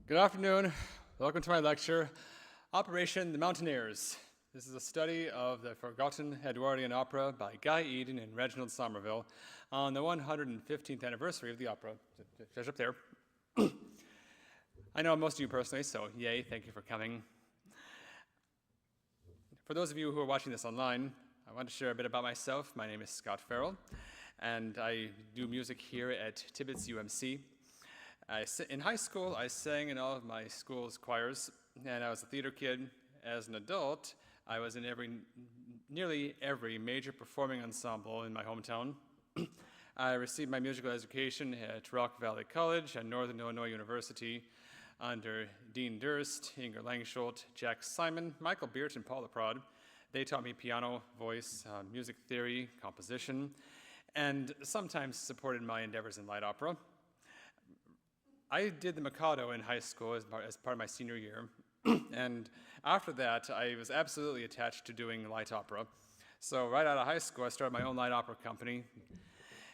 Good afternoon. Welcome to my lecture, Operation the Mountaineers. This is a study of the forgotten Edwardian opera by Guy Eden and Reginald Somerville on the 115th anniversary of the opera. Just up there. I know most of you personally, so yay, thank you for coming. For those of you who are watching this online, I want to share a bit about myself. My name is Scott Farrell, and I do music here at Tibbetts UMC. In high school, I sang in all of my school's choirs, and I was a theater kid. As an adult, I was in nearly every major performing ensemble in my hometown. I received my musical education at Rock Valley College and Northern Illinois University under Dean Durst, Inger Langsholt, Jack Simon, Michael Beert, and Paul LaPrade. They taught me piano, voice, music theory, composition, and sometimes supported my endeavors in light opera. I did the Mikado in high school as part of my senior year, and after that, I was absolutely attached to doing light opera. So right out of high school, I started my own light opera company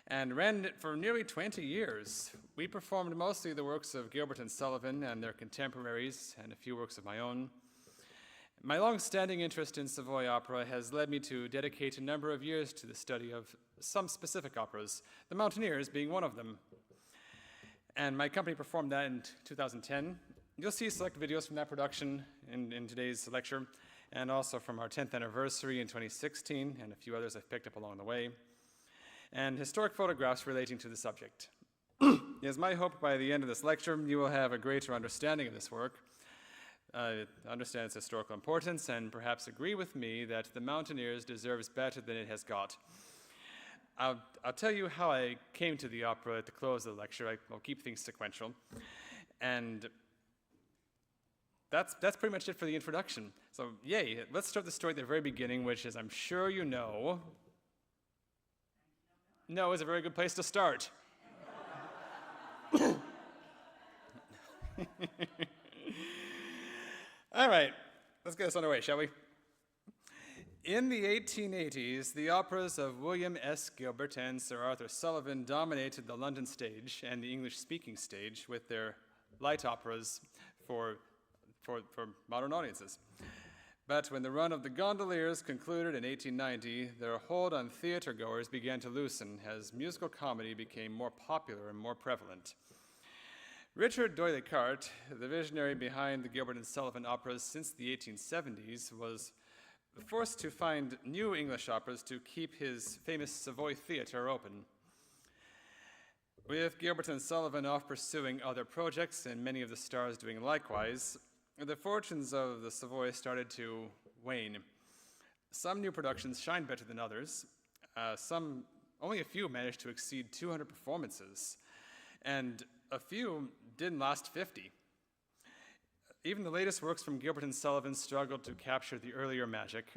and ran it for nearly 20 years. We performed mostly the works of Gilbert and Sullivan and their contemporaries, and a few works of my own. My long-standing interest in Savoy opera has led me to dedicate a number of years to the study of some specific operas, the Mountaineers being one of them. And my company performed that in 2010. You'll see select videos from that production in today's lecture, and also from our 10th anniversary in 2016, and a few others I've picked up along the way, and historic photographs relating to the subject. It is my hope by the end of this lecture, you will have a greater understanding of this work, understand its historical importance, and perhaps agree with me that the Mountaineers deserves better than it has got. I'll tell you how I came to the opera at the close of the lecture. I'll keep things sequential. And that's pretty much it for the introduction. So yay, let's start the story at the very beginning, which is, I'm sure you know. No is a very good place to start. All right, let's get this underway, shall we? In the 1880s, the operas of William S. Gilbert and Sir Arthur Sullivan dominated the London stage and the English-speaking stage with their light operas for modern audiences. But when the run of the Gondoliers concluded in 1890, their hold on theater-goers began to loosen as musical comedy became more popular and more prevalent. Richard D'Oyley Carte, the visionary behind the Gilbert and Sullivan operas since the 1870s, was forced to find new English operas to keep his famous Savoy Theatre open. With Gilbert and Sullivan off pursuing other projects and many of the stars doing likewise, the fortunes of the Savoy started to wane. Some new productions shined better than others. Only a few managed to exceed 200 performances, and a few didn't last 50. Even the latest works from Gilbert and Sullivan struggled to capture the earlier magic,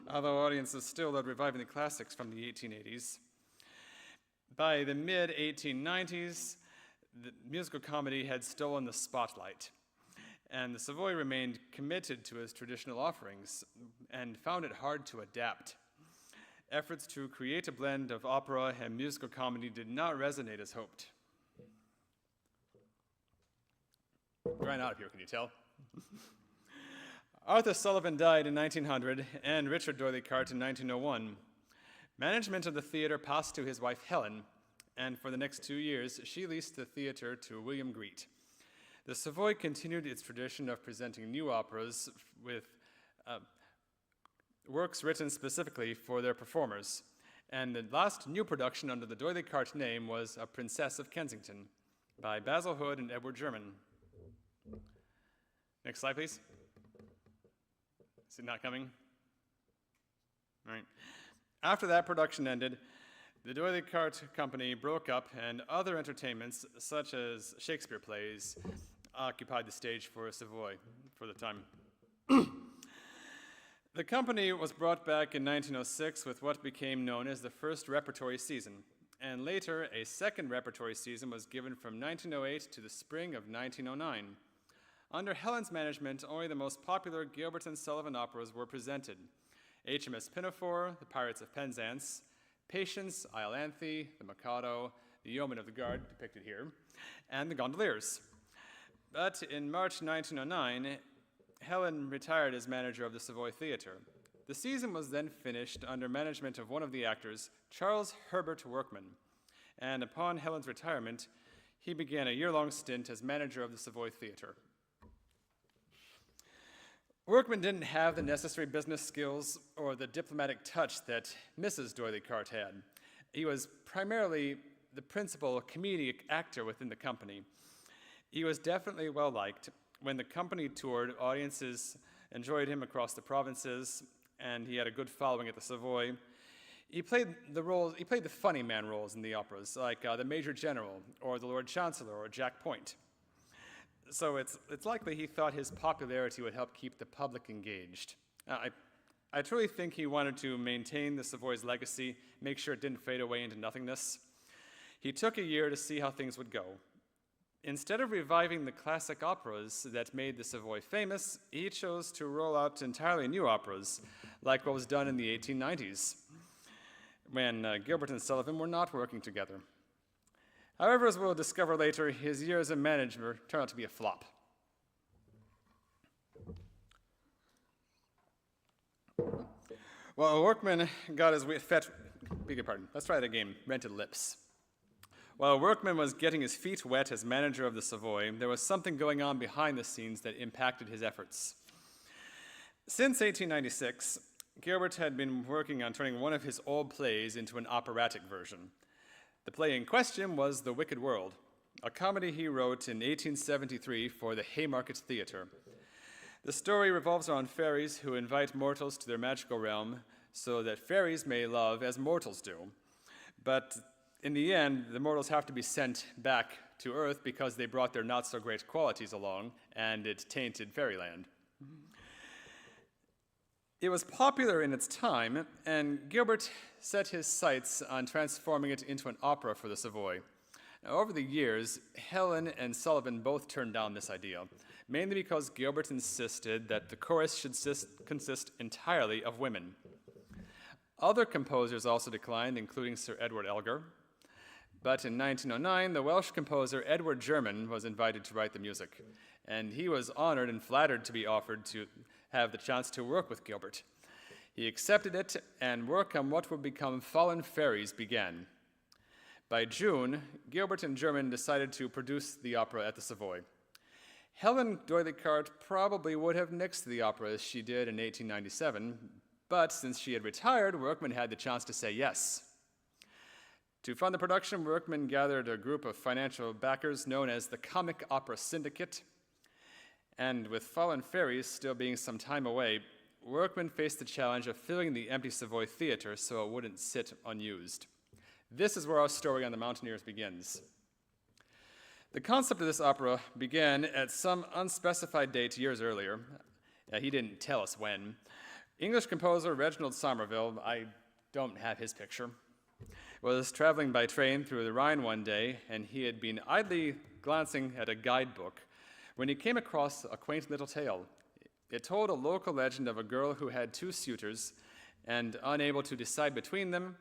although audiences still loved reviving the classics from the 1880s. By the mid-1890s, the musical comedy had stolen the spotlight, and the Savoy remained committed to its traditional offerings and found it hard to adapt. Efforts to create a blend of opera and musical comedy did not resonate as hoped. Drying out up here, can you tell? Arthur Sullivan died in 1900 and Richard D'Oyley Carte in 1901. Management of the theater passed to his wife Helen, and for the next 2 years, she leased the theater to William Greet. The Savoy continued its tradition of presenting new operas with works written specifically for their performers, and the last new production under the D'Oyley Carte name was A Princess of Kensington by Basil Hood and Edward German. Next slide, please. Is it not coming? All right. After that production ended, the D'Oyly Carte Company broke up, and other entertainments, such as Shakespeare plays, occupied the stage for Savoy for the time. The company was brought back in 1906 with what became known as the first repertory season, and later a second repertory season was given from 1908 to the spring of 1909. Under Helen's management, only the most popular Gilbert and Sullivan operas were presented: HMS Pinafore, The Pirates of Penzance, Patience, Iolanthe, The Mikado, The Yeoman of the Guard, depicted here, and The Gondoliers. But in March 1909, Helen retired as manager of the Savoy Theatre. The season was then finished under management of one of the actors, Charles Herbert Workman, and upon Helen's retirement, he began a year-long stint as manager of the Savoy Theatre. Workman didn't have the necessary business skills or the diplomatic touch that Mrs. D'Oyly Carte had. He was primarily the principal comedic actor within the company. He was definitely well-liked. When the company toured, audiences enjoyed him across the provinces, and he had a good following at the Savoy. He played the funny man roles in the operas, like the Major General, or the Lord Chancellor, or Jack Point. So it's likely he thought his popularity would help keep the public engaged. I truly think he wanted to maintain the Savoy's legacy, make sure it didn't fade away into nothingness. He took a year to see how things would go. Instead of reviving the classic operas that made the Savoy famous, he chose to roll out entirely new operas, like what was done in the 1890s, when Gilbert and Sullivan were not working together. However, as we'll discover later, his year as a manager turned out to be a flop. Well, Workman got his rented lips. While Workman was getting his feet wet as manager of the Savoy, there was something going on behind the scenes that impacted his efforts. Since 1896, Gilbert had been working on turning one of his old plays into an operatic version. The play in question was The Wicked World, a comedy he wrote in 1873 for the Haymarket Theatre. The story revolves around fairies who invite mortals to their magical realm so that fairies may love as mortals do. But in the end, the mortals have to be sent back to Earth because they brought their not-so-great qualities along, and it tainted fairyland. It was popular in its time, and Gilbert set his sights on transforming it into an opera for the Savoy. Now, over the years, Helen and Sullivan both turned down this idea, mainly because Gilbert insisted that the chorus should consist entirely of women. Other composers also declined, including Sir Edward Elgar. But in 1909, the Welsh composer Edward German was invited to write the music, and he was honored and flattered to be offered to have the chance to work with Gilbert. He accepted it, and work on what would become Fallen Fairies began. By June, Gilbert and German decided to produce the opera at the Savoy. Helen D'Oyly Carte probably would have nixed the opera as she did in 1897, but since she had retired, Workman had the chance to say yes. To fund the production, Workman gathered a group of financial backers known as the Comic Opera Syndicate, and with Fallen Fairies still being some time away, Workman faced the challenge of filling the empty Savoy Theatre so it wouldn't sit unused. This is where our story on the Mountaineers begins. The concept of this opera began at some unspecified date years earlier. He didn't tell us when. English composer Reginald Somerville, I don't have his picture, was traveling by train through the Rhine one day, and he had been idly glancing at a guidebook when he came across a quaint little tale. It told a local legend of a girl who had two suitors, and unable to decide between them,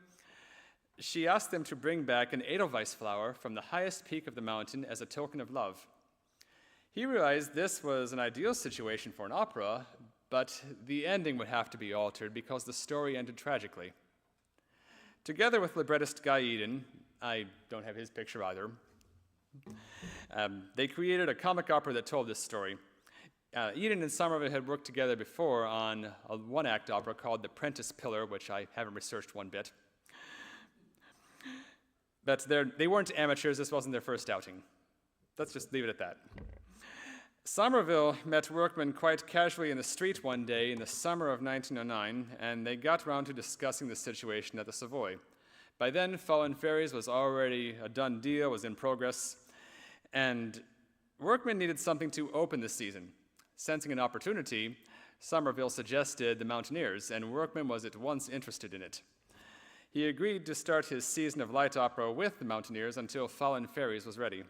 she asked them to bring back an edelweiss flower from the highest peak of the mountain as a token of love. He realized this was an ideal situation for an opera, but the ending would have to be altered because the story ended tragically. Together with librettist Guy Eden, I don't have his picture either, they created a comic opera that told this story. Eden and Somerville had worked together before on a one-act opera called The Prentice Pillar, which I haven't researched one bit. But they weren't amateurs, this wasn't their first outing. Let's just leave it at that. Somerville met Workman quite casually in the street one day in the summer of 1909, and they got around to discussing the situation at the Savoy. By then, Fallen Fairies was already a done deal, was in progress, and workmen needed something to open the season. Sensing an opportunity, Somerville suggested the Mountaineers, and Workman was at once interested in it. He agreed to start his season of light opera with the Mountaineers until Fallen Fairies was ready.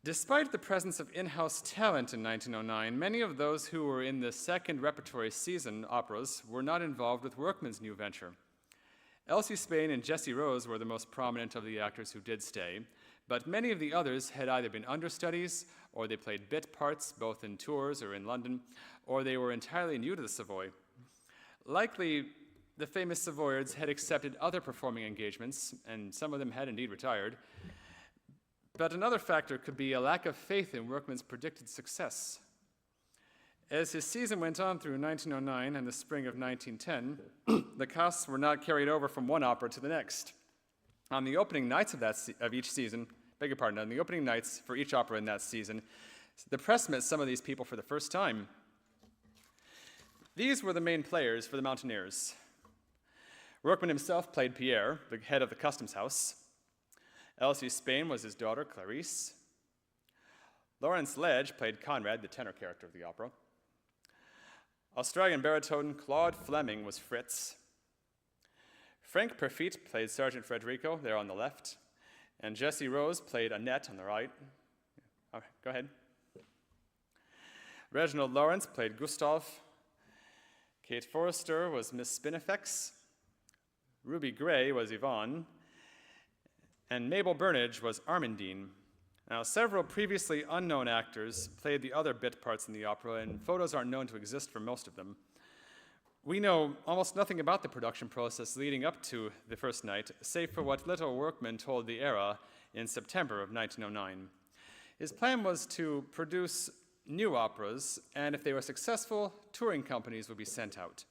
Despite the presence of in-house talent in 1909, many of those who were in the second repertory season operas were not involved with Workman's new venture. Elsie Spain and Jessie Rose were the most prominent of the actors who did stay, but many of the others had either been understudies, or they played bit parts, both in tours or in London, or they were entirely new to the Savoy. Likely, the famous Savoyards had accepted other performing engagements, and some of them had indeed retired. But another factor could be a lack of faith in Workman's predicted success. As his season went on through 1909 and the spring of 1910, the casts were not carried over from one opera to the next. On the opening nights of each season, on the opening nights for each opera in that season, the press met some of these people for the first time. These were the main players for the Mountaineers. Workman himself played Pierre, the head of the customs house. Elsie Spain was his daughter, Clarice. Lawrence Ledge played Conrad, the tenor character of the opera. Australian baritone Claude Fleming was Fritz. Frank Perfit played Sergeant Frederico, there on the left. And Jessie Rose played Annette on the right. Oh, go ahead. Reginald Lawrence played Gustav. Kate Forrester was Miss Spinifex. Ruby Gray was Yvonne. And Mabel Burnage was Armandine. Now, several previously unknown actors played the other bit parts in the opera, and photos aren't known to exist for most of them. We know almost nothing about the production process leading up to the first night, save for what little Workman told the Era in September of 1909. His plan was to produce new operas, and if they were successful, touring companies would be sent out.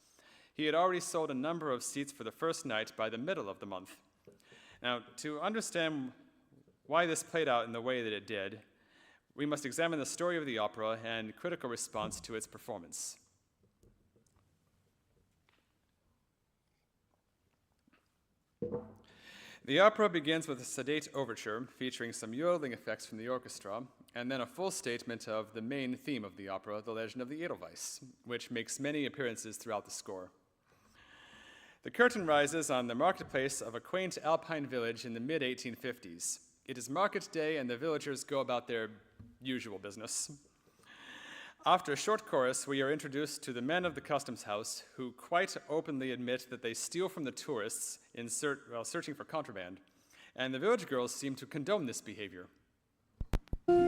He had already sold a number of seats for the first night by the middle of the month. Now, to understand why this played out in the way that it did, we must examine the story of the opera and critical response to its performance. The opera begins with a sedate overture featuring some yodeling effects from the orchestra, and then a full statement of the main theme of the opera, the legend of the Edelweiss, which makes many appearances throughout the score. The curtain rises on the marketplace of a quaint alpine village in the mid-1850s. It is market day, and the villagers go about their usual business. After a short chorus, we are introduced to the men of the customs house, who quite openly admit that they steal from the tourists while searching for contraband, and the village girls seem to condone this behavior. Well,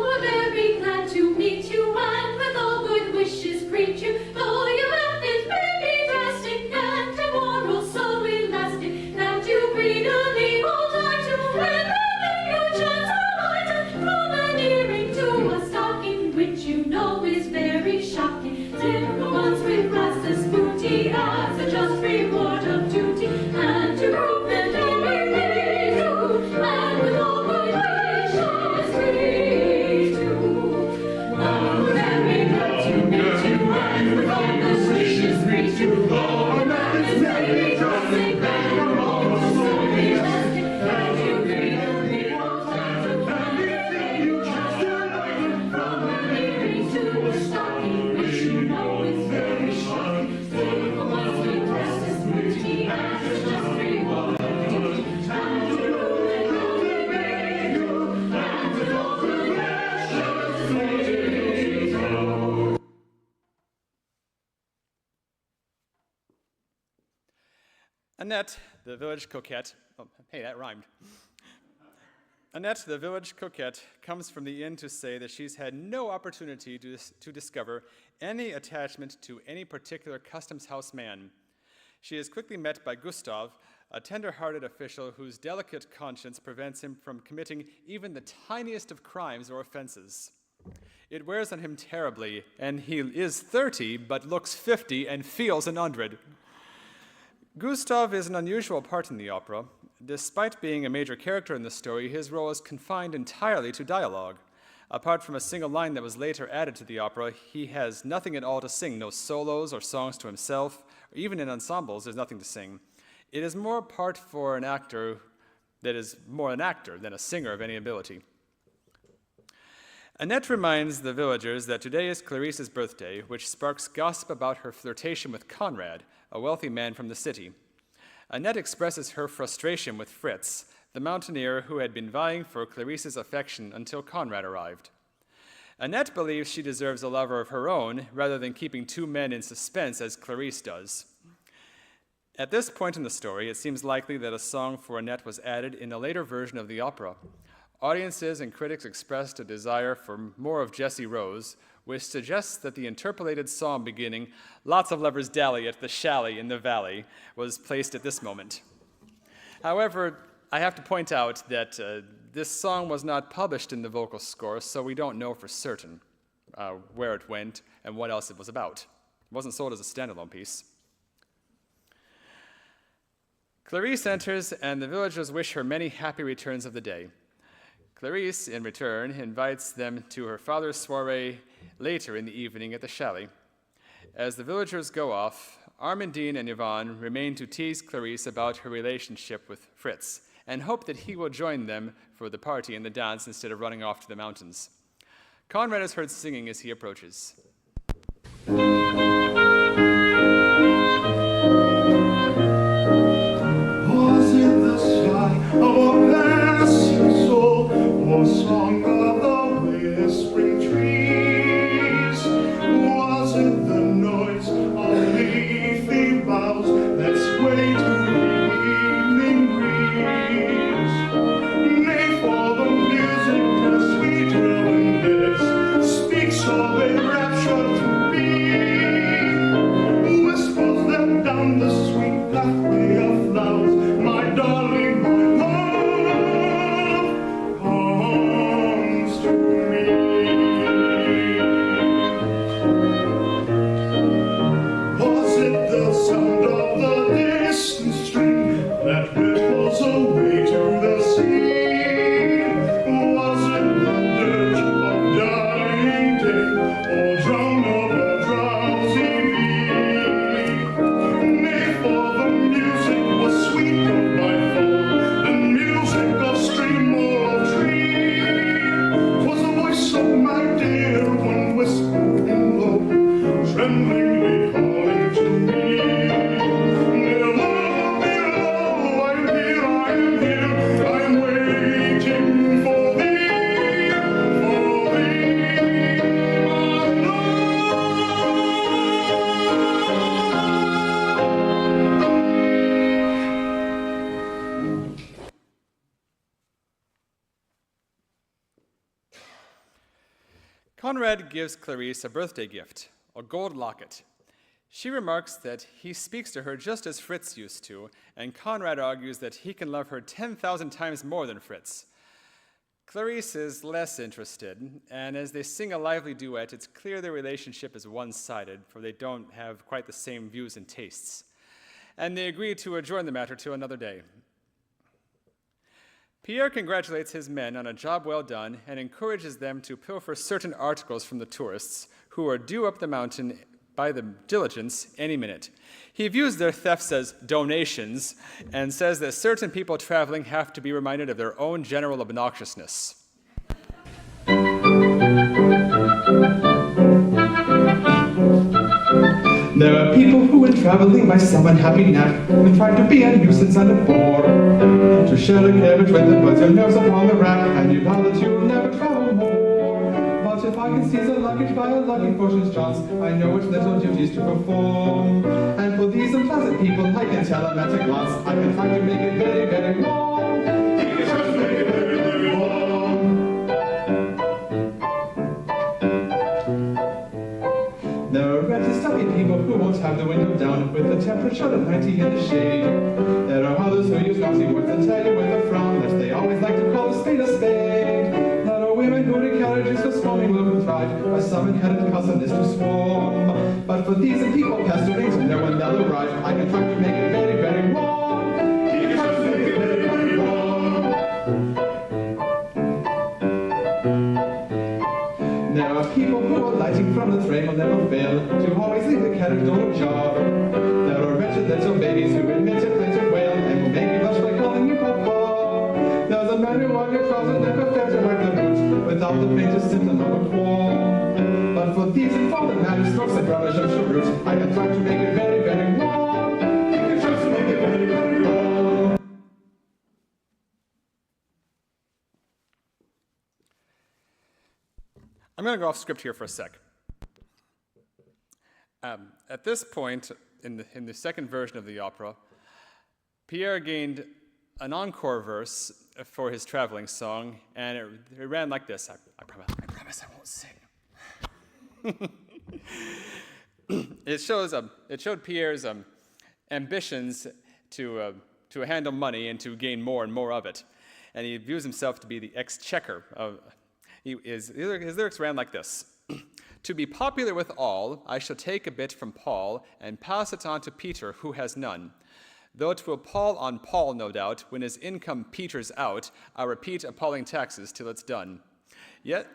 we're very glad to meet you, and with all good wishes greet you. Though your outfit may be drastic and immoral, so elastic that you greedily hold on to, and then you chance a lighter from an earring to a stocking, which you know is very shocking. Simple ones with glasses booty as a just reward of duty, and to prove that they may please you, and with all good wishes greet you. Oh, we're very glad to meet you, and with all good wishes greet you. Oh, man is very drastic and almost so elastic that you greedily hold on to, and if you chance to lighter from an earring to a stocking, which you know is very shocking. Simple ones with glasses booty as a just reward of duty, and to prove that they may you, and with all good wishes greet you. Annette, the village coquette, oh, hey, that rhymed. Annette, the village coquette, comes from the inn to say that she's had no opportunity to discover any attachment to any particular customs house man. She is quickly met by Gustav, a tender-hearted official whose delicate conscience prevents him from committing even the tiniest of crimes or offenses. It wears on him terribly, and he is 30, but looks 50 and feels 100. Gustav is an unusual part in the opera. Despite being a major character in the story, his role is confined entirely to dialogue. Apart from a single line that was later added to the opera, he has nothing at all to sing, no solos or songs to himself, or even in ensembles, there's nothing to sing. It is more part for an actor that is more an actor than a singer of any ability. Annette reminds the villagers that today is Clarice's birthday, which sparks gossip about her flirtation with Conrad, a wealthy man from the city. Annette expresses her frustration with Fritz, the mountaineer who had been vying for Clarice's affection until Conrad arrived. Annette believes she deserves a lover of her own rather than keeping two men in suspense as Clarice does. At this point in the story, it seems likely that a song for Annette was added in a later version of the opera. Audiences and critics expressed a desire for more of Jessie Rose, which suggests that the interpolated song beginning, "Lots of lovers dally at the chalet in the valley," was placed at this moment. However, I have to point out that this song was not published in the vocal score, so we don't know for certain where it went and what else it was about. It wasn't sold as a standalone piece. Clarice enters, and the villagers wish her many happy returns of the day. Clarice, in return, invites them to her father's soiree later in the evening at the chalet. As the villagers go off, Armandine and Yvonne remain to tease Clarice about her relationship with Fritz and hope that he will join them for the party and the dance instead of running off to the mountains. Conrad is heard singing as he approaches. Was it the sigh of a passing soul, or song of the whispering trees? Was it the noise of leafy boughs that sway to the evening breeze? Nay, for the music as sweeter than this speaks of a rapture to me, whispers them down the sweet pathway of flowers. My darling, my love comes to me. Was it the sound of the distant stream that ripples away to the sea? Was it the dirge of dying day, or drown of a drowsy bee? Nay, for the music was sweet of my fall, the music of stream or of tree. 'Twas the voice of my dear one whispering low, tremblingly calling to me. Below, I'm here, I'm here, I'm waiting for thee, my Conrad gives Clarice a birthday gift, a gold locket. She remarks that he speaks to her just as Fritz used to, and Conrad argues that he can love her 10,000 times more than Fritz. Clarice is less interested, and as they sing a lively duet, it's clear their relationship is one-sided, for they don't have quite the same views and tastes. And they agree to adjourn the matter to another day. Pierre congratulates his men on a job well done and encourages them to pilfer certain articles from the tourists who are due up the mountain by the diligence any minute. He views their thefts as donations and says that certain people traveling have to be reminded of their own general obnoxiousness. There are people who, in traveling by some unhappy knack, will try to be a nuisance and a bore. To share a carriage with them puts your nerves upon the rack, and you vow that you'll never travel more. But if I can seize a luggage by a lucky fortune's chance, I know which little duties to perform. And for these unpleasant people, I can tell them at a glance, I can try to make it very, very long. You can try to make it very, very long. There are red and stubby people who won't have the window down with a temperature of 90 in the shade. There are others who use nasty words and tell you with a frown that they always like to call a spade a spade. There are women who in carriages so swarming will contrive by some inherent cussedness to swarm. But for these and people pesterings when they're when they'll arrive, I can try to make it very, very wrong. You can try to make it very, very wrong. from the train will never fail to always leave the carriage door ajar. There are wretched little babies who emit a plaintive wail and will make you blush by calling you papa. There's a man who on your trousers never fails to wipe the boot without the faintest symptom of a qualm. But for these and for the man who strokes and relish of cheroot, I can try to make it very, very long. I can try to make it very, very long. I'm going to go off script here for a sec. At this point, in the second version of the opera, Pierre gained an encore verse for his traveling song, and it ran like this. I promise I won't sing. It showed Pierre's ambitions to handle money and to gain more and more of it, and he views himself to be the exchequer of. His lyrics ran like this. To be popular with all, I shall take a bit from Paul and pass it on to Peter, who has none. Though 'twill pall on Paul, no doubt, when his income peters out, I'll repeat appalling taxes till it's done. Yet,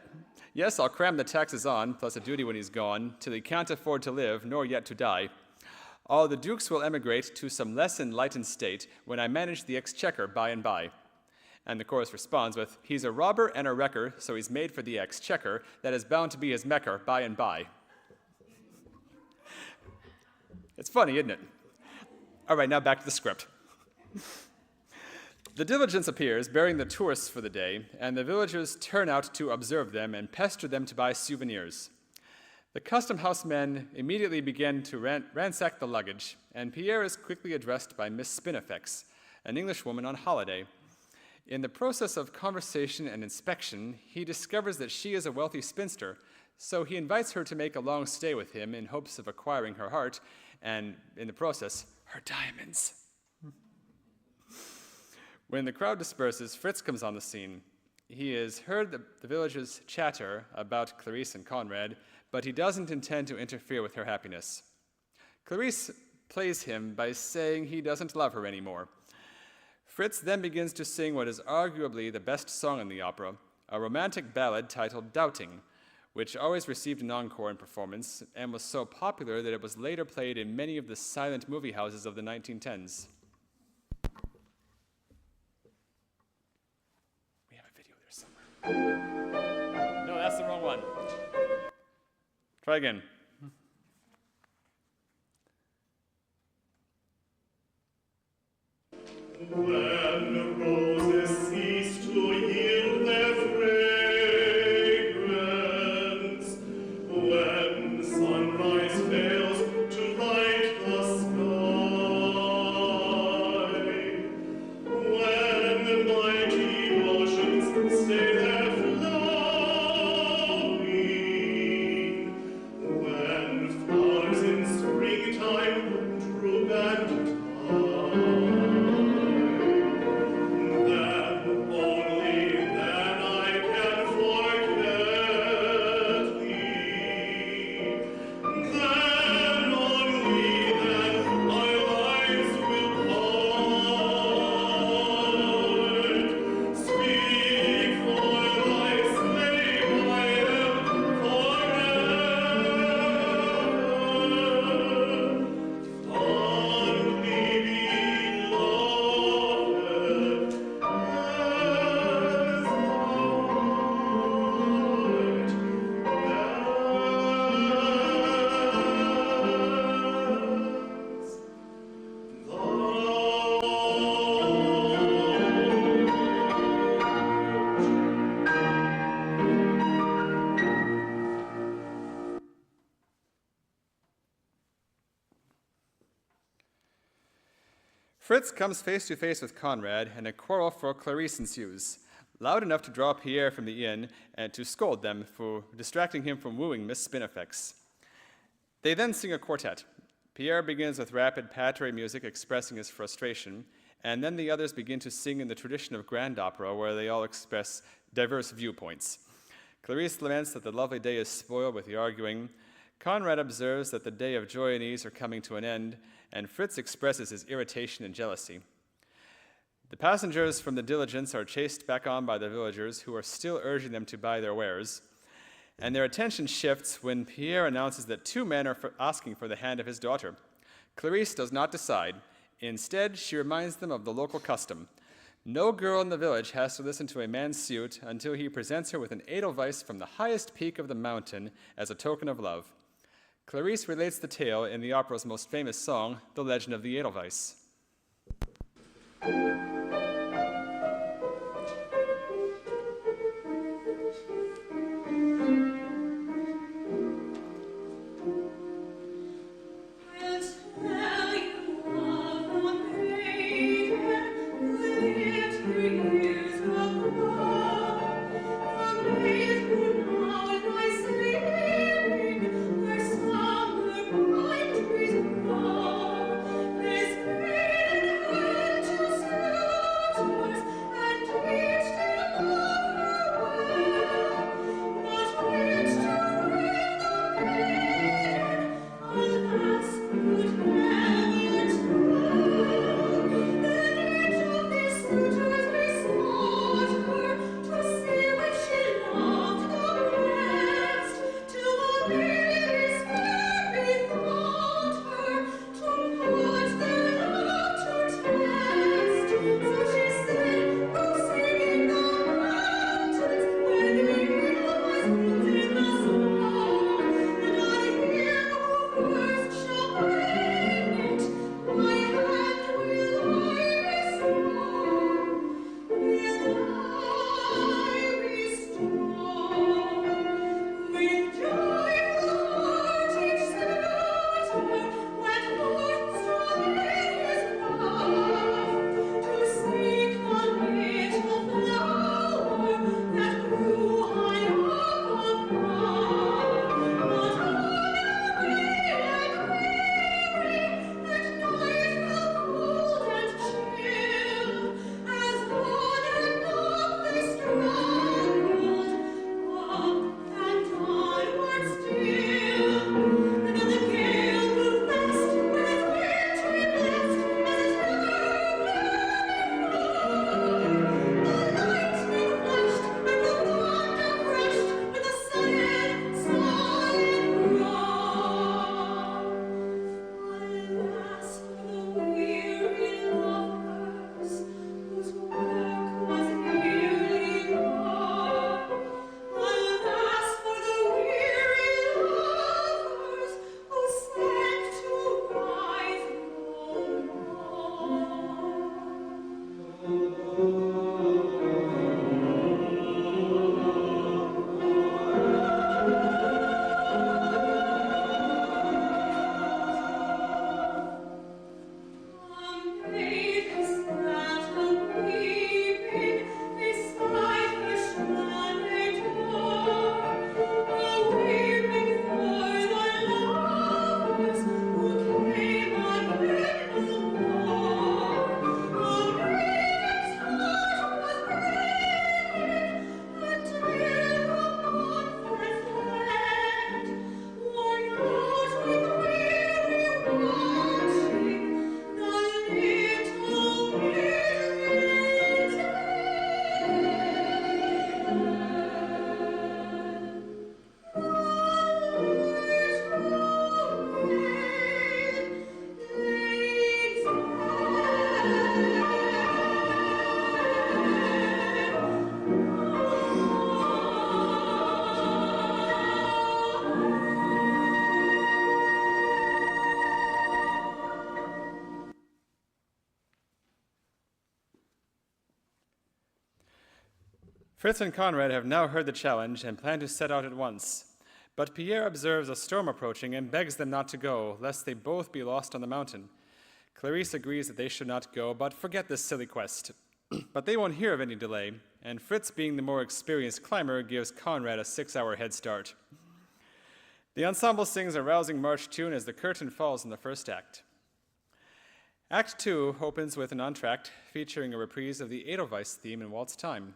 yes, I'll cram the taxes on, plus a duty when he's gone, till he can't afford to live, nor yet to die. All the dukes will emigrate to some less enlightened state when I manage the exchequer by and by. And the chorus responds with, he's a robber and a wrecker, so he's made for the exchequer that is bound to be his mecker by and by. It's funny, isn't it? All right, now back to the script. The diligence appears, bearing the tourists for the day, and the villagers turn out to observe them and pester them to buy souvenirs. The custom house men immediately begin to ransack the luggage, and Pierre is quickly addressed by Miss Spinifex, an Englishwoman on holiday. In the process of conversation and inspection, he discovers that she is a wealthy spinster, so he invites her to make a long stay with him in hopes of acquiring her heart, and in the process, her diamonds. When the crowd disperses, Fritz comes on the scene. He has heard the villagers chatter about Clarice and Conrad, but he doesn't intend to interfere with her happiness. Clarice plays him by saying he doesn't love her anymore. Fritz then begins to sing what is arguably the best song in the opera, a romantic ballad titled Doubting, which always received an encore in performance and was so popular that it was later played in many of the silent movie houses of the 1910s. We have a video there somewhere. No, that's the wrong one. Try again. When roses cease to yield their fragrance, when sunrise fails to light the sky, when mighty oceans stay their flowing, when flowers in springtime droop and Fritz comes face to face with Conrad, and a quarrel for Clarice ensues, loud enough to draw Pierre from the inn and to scold them for distracting him from wooing Miss Spinifex. They then sing a quartet. Pierre begins with rapid patter music expressing his frustration, and then the others begin to sing in the tradition of grand opera where they all express diverse viewpoints. Clarice laments that the lovely day is spoiled with the arguing. Conrad observes that the day of joy and ease are coming to an end, and Fritz expresses his irritation and jealousy. The passengers from the diligence are chased back on by the villagers, who are still urging them to buy their wares. and their attention shifts when Pierre announces that two men are asking for the hand of his daughter. Clarisse does not decide. Instead, she reminds them of the local custom. No girl in the village has to listen to a man's suit until he presents her with an edelweiss from the highest peak of the mountain as a token of love. Clarisse relates the tale in the opera's most famous song, The Legend of the Edelweiss. Fritz and Conrad have now heard the challenge and plan to set out at once. But Pierre observes a storm approaching and begs them not to go, lest they both be lost on the mountain. Clarisse agrees that they should not go, but forget this silly quest. But they won't hear of any delay, and Fritz, being the more experienced climber, gives Conrad a 6-hour head start. The ensemble sings a rousing march tune as the curtain falls in the first act. Act 2 opens with an entr'acte featuring a reprise of the Edelweiss theme in waltz time.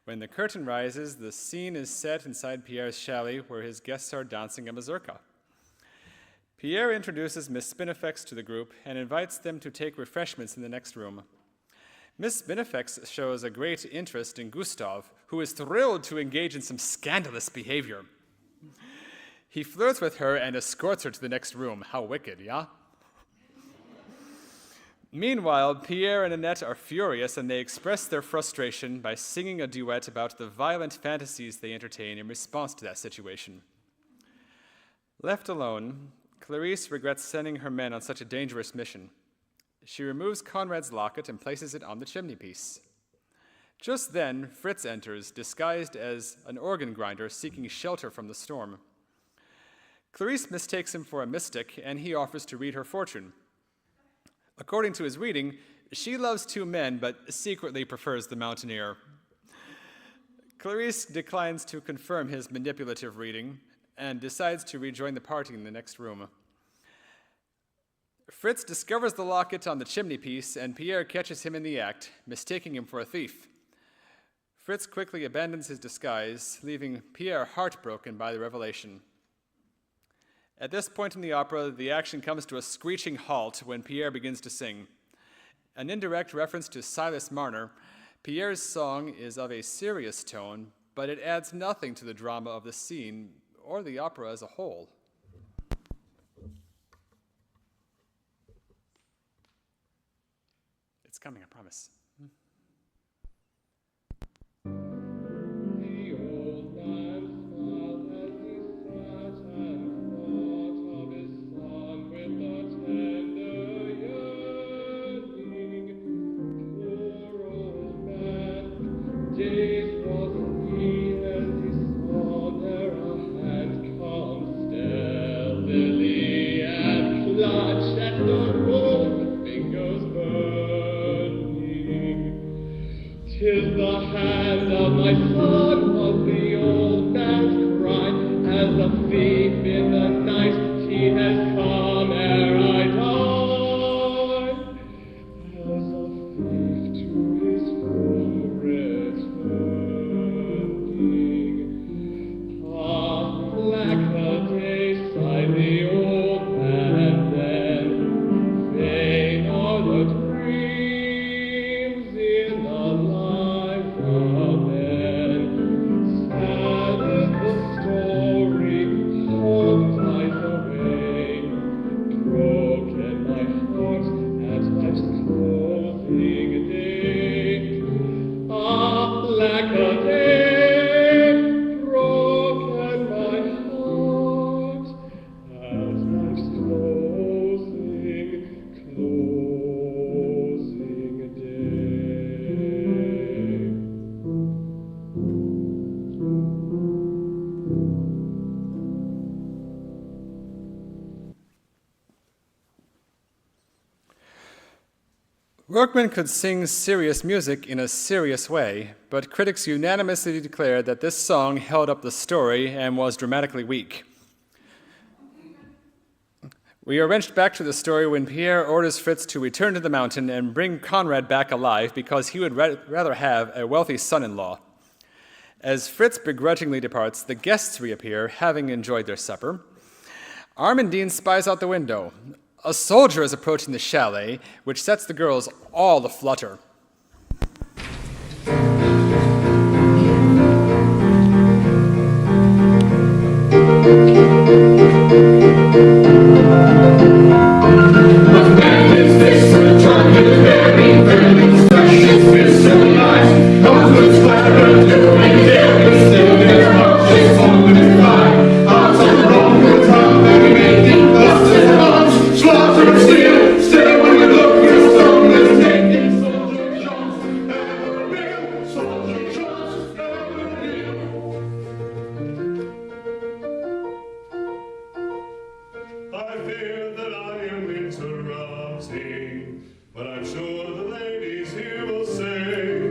When the curtain rises, the scene is set inside Pierre's chalet where his guests are dancing a mazurka. Pierre introduces Miss Spinifex to the group and invites them to take refreshments in the next room. Miss Spinifex shows a great interest in Gustav, who is thrilled to engage in some scandalous behavior. He flirts with her and escorts her to the next room. How wicked, yeah? Meanwhile, Pierre and Annette are furious, and they express their frustration by singing a duet about the violent fantasies they entertain in response to that situation. Left alone, Clarice regrets sending her men on such a dangerous mission. She removes Conrad's locket and places it on the chimneypiece. Just then, Fritz enters, disguised as an organ grinder seeking shelter from the storm. Clarice mistakes him for a mystic, and he offers to read her fortune. According to his reading, she loves two men, but secretly prefers the Mountaineer. Clarice declines to confirm his manipulative reading and decides to rejoin the party in the next room. Fritz discovers the locket on the chimneypiece, and Pierre catches him in the act, mistaking him for a thief. Fritz quickly abandons his disguise, leaving Pierre heartbroken by the revelation. At this point in the opera, the action comes to a screeching halt when Pierre begins to sing. An indirect reference to Silas Marner, Pierre's song is of a serious tone, but it adds nothing to the drama of the scene or the opera as a whole. It's coming, I promise. Tis the hand of my son, was the old man's cry, as a thief in the night he has come ere I die, as a thief to his full returning. Ah, black the day, sighed the old man then, vain are the dreams in the lives of men. Sad is the story, hope dies away. Broken my heart at life's closing day. Ah, black a day, broken my heart at life's closing day. Workman could sing serious music in a serious way, but critics unanimously declared that this song held up the story and was dramatically weak. We are wrenched back to the story when Pierre orders Fritz to return to the mountain and bring Conrad back alive because he would rather have a wealthy son-in-law. As Fritz begrudgingly departs, the guests reappear, having enjoyed their supper. Armandine spies out the window. A soldier is approaching the chalet, which sets the girls all aflutter. I fear that I am interrupting, but I'm sure the ladies here will say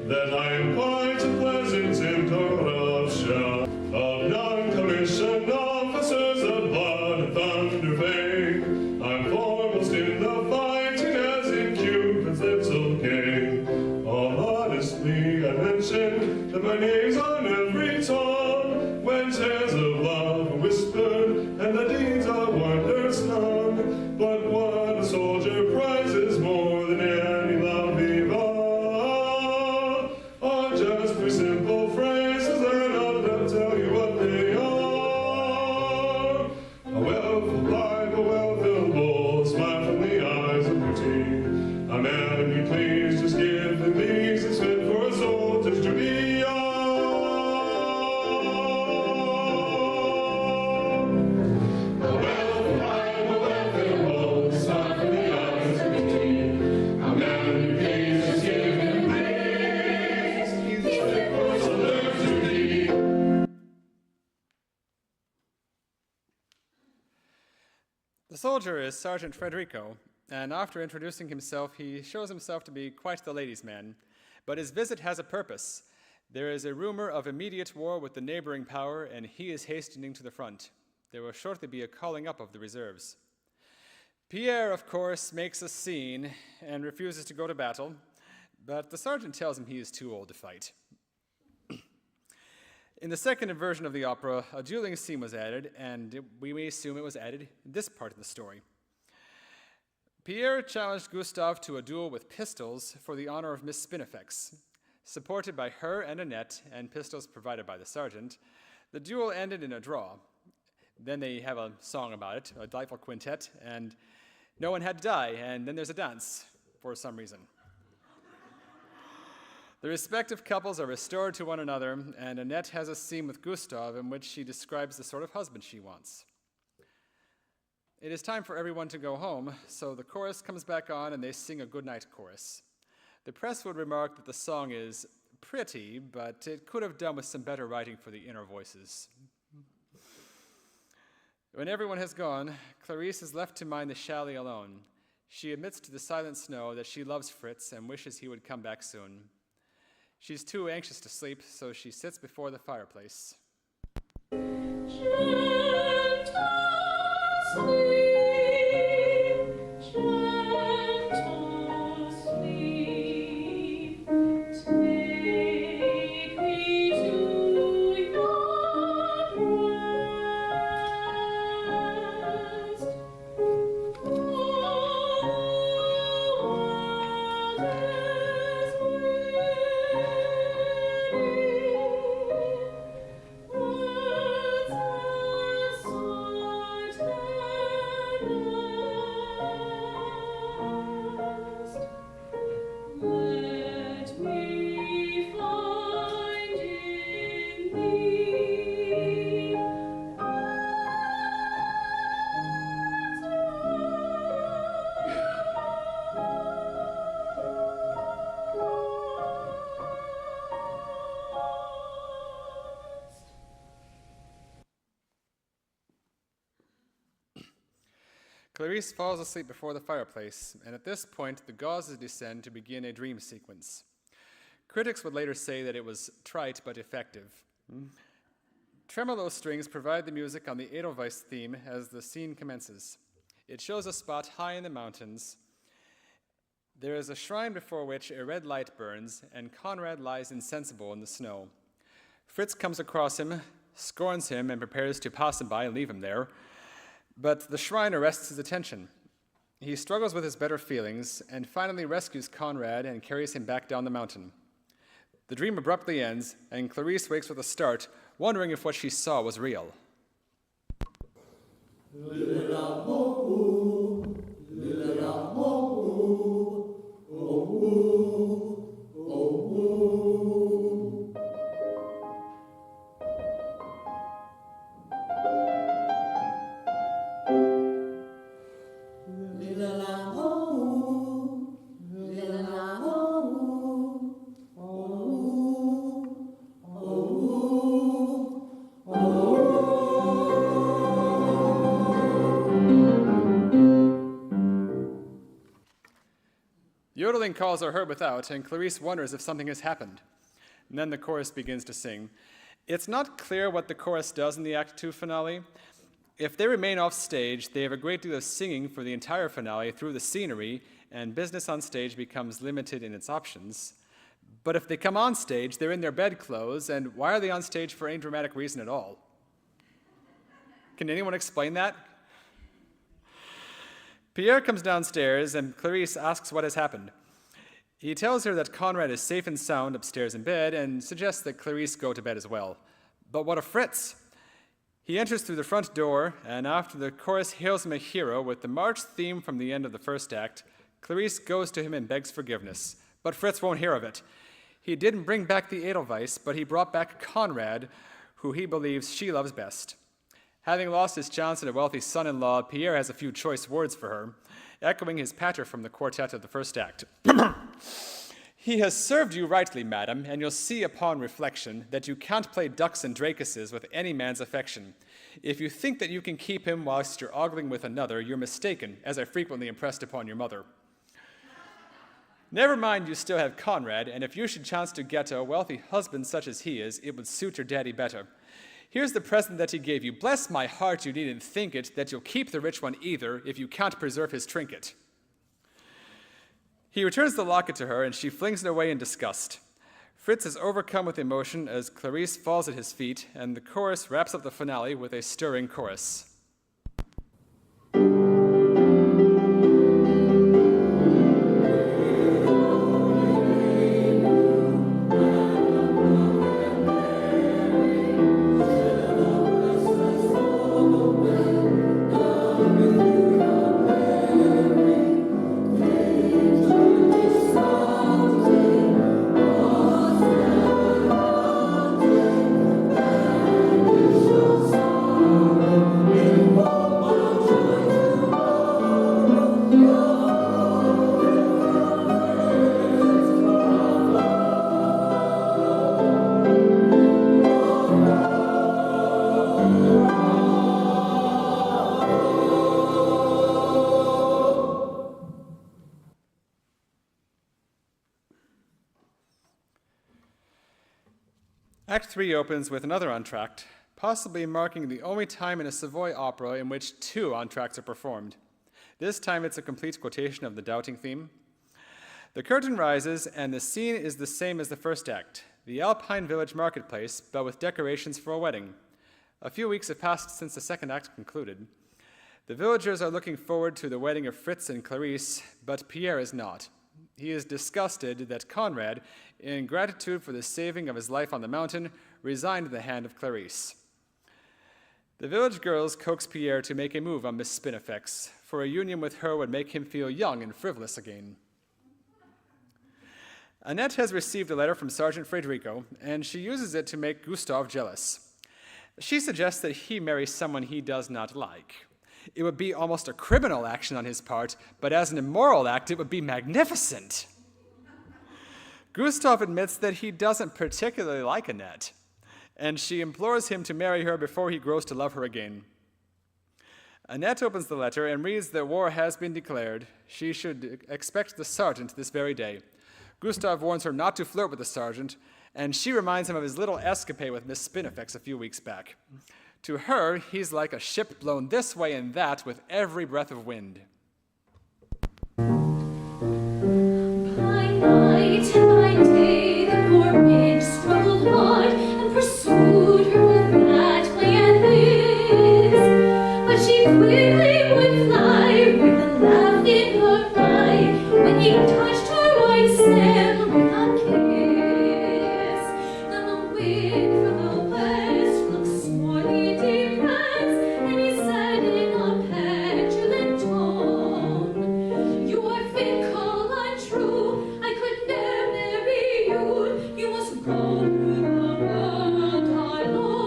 that I am quite a pleasant interruption of non-commissioned officers of blood and thunder vein. I'm foremost in the fighting as in Cupid's little game. All honestly I mention that my name's on every tongue when tales of love are whispered and the deeds are wonders sung. But what a soldier prizes more than any love vivant are just three simple phrases, and I'll not tell you what they are. The soldier is Sergeant Frederico, and after introducing himself, he shows himself to be quite the ladies' man. But his visit has a purpose. There is a rumor of immediate war with the neighboring power, and he is hastening to the front. There will shortly be a calling up of the reserves. Pierre, of course, makes a scene and refuses to go to battle, but the sergeant tells him he is too old to fight. In the second version of the opera, a dueling scene was added, and we may assume it was added in this part of the story. Pierre challenged Gustave to a duel with pistols for the honor of Miss Spinifex. Supported by her and Annette, and pistols provided by the sergeant, the duel ended in a draw. Then they have a song about it, a delightful quintet, and no one had to die, and then there's a dance for some reason. The respective couples are restored to one another, and Annette has a scene with Gustave in which she describes the sort of husband she wants. It is time for everyone to go home, so the chorus comes back on and they sing a goodnight chorus. The press would remark that the song is pretty, but it could have done with some better writing for the inner voices. When everyone has gone, Clarisse is left to mind the chalet alone. She admits to the silent snow that she loves Fritz and wishes he would come back soon. She's too anxious to sleep, so she sits before the fireplace. Clarisse falls asleep before the fireplace, and at this point, the gauzes descend to begin a dream sequence. Critics would later say that it was trite but effective. Tremolo strings provide the music on the Edelweiss theme as the scene commences. It shows a spot high in the mountains. There is a shrine before which a red light burns, and Conrad lies insensible in the snow. Fritz comes across him, scorns him, and prepares to pass him by and leave him there. But the shrine arrests his attention. He struggles with his better feelings and finally rescues Conrad and carries him back down the mountain. The dream abruptly ends, and Clarisse wakes with a start, wondering if what she saw was real. Yodeling calls are heard without, and Clarisse wonders if something has happened. And then the chorus begins to sing. It's not clear what the chorus does in the Act II finale. If they remain off stage, they have a great deal of singing for the entire finale through the scenery, and business on stage becomes limited in its options. But if they come on stage, they're in their bedclothes, and why are they on stage for any dramatic reason at all? Can anyone explain that? Pierre comes downstairs, and Clarisse asks what has happened. He tells her that Conrad is safe and sound upstairs in bed, and suggests that Clarisse go to bed as well. But what of Fritz? He enters through the front door, and after the chorus hails him a hero with the march theme from the end of the first act, Clarisse goes to him and begs forgiveness. But Fritz won't hear of it. He didn't bring back the Edelweiss, but he brought back Conrad, who he believes she loves best. Having lost his chance and a wealthy son-in-law, Pierre has a few choice words for her, echoing his patter from the quartet of the first act. He has served you rightly, madam, and you'll see upon reflection that you can't play ducks and dracuses with any man's affection. If you think that you can keep him whilst you're ogling with another, you're mistaken, as I frequently impressed upon your mother. Never mind, you still have Conrad, and if you should chance to get a wealthy husband such as he is, it would suit your daddy better. Here's the present that he gave you. Bless my heart, you needn't think it, that you'll keep the rich one either, if you can't preserve his trinket. He returns the locket to her, and she flings it away in disgust. Fritz is overcome with emotion as Clarice falls at his feet, and the chorus wraps up the finale with a stirring chorus. Act 3 opens with another entr'acte, possibly marking the only time in a Savoy opera in which two entr'actes are performed. This time it's a complete quotation of the Doubting theme. The curtain rises, and the scene is the same as the first act, the Alpine village marketplace, but with decorations for a wedding. A few weeks have passed since the second act concluded. The villagers are looking forward to the wedding of Fritz and Clarice, but Pierre is not. He is disgusted that Conrad, in gratitude for the saving of his life on the mountain, resigned the hand of Clarice. The village girls coax Pierre to make a move on Miss Spinifex, for a union with her would make him feel young and frivolous again. Annette has received a letter from Sergeant Frederico, and she uses it to make Gustav jealous. She suggests that he marry someone he does not like. It would be almost a criminal action on his part, but as an immoral act, it would be magnificent. Gustav admits that he doesn't particularly like Annette, and she implores him to marry her before he grows to love her again. Annette opens the letter and reads that war has been declared. She should expect the sergeant this very day. Gustav warns her not to flirt with the sergeant, and she reminds him of his little escapade with Miss Spinifex a few weeks back. To her, he's like a ship blown this way and that with every breath of wind. By night and by day the poor maid struggled hard and pursued her with that way and this. But she quickly would fly with a laugh in her eye when he touched her white stem with a kiss. Then the wind from the west looked sorely depressed, and he said in a petulant tone, "You are fickle, untrue. I could ne'er marry you. You must go through the world alone."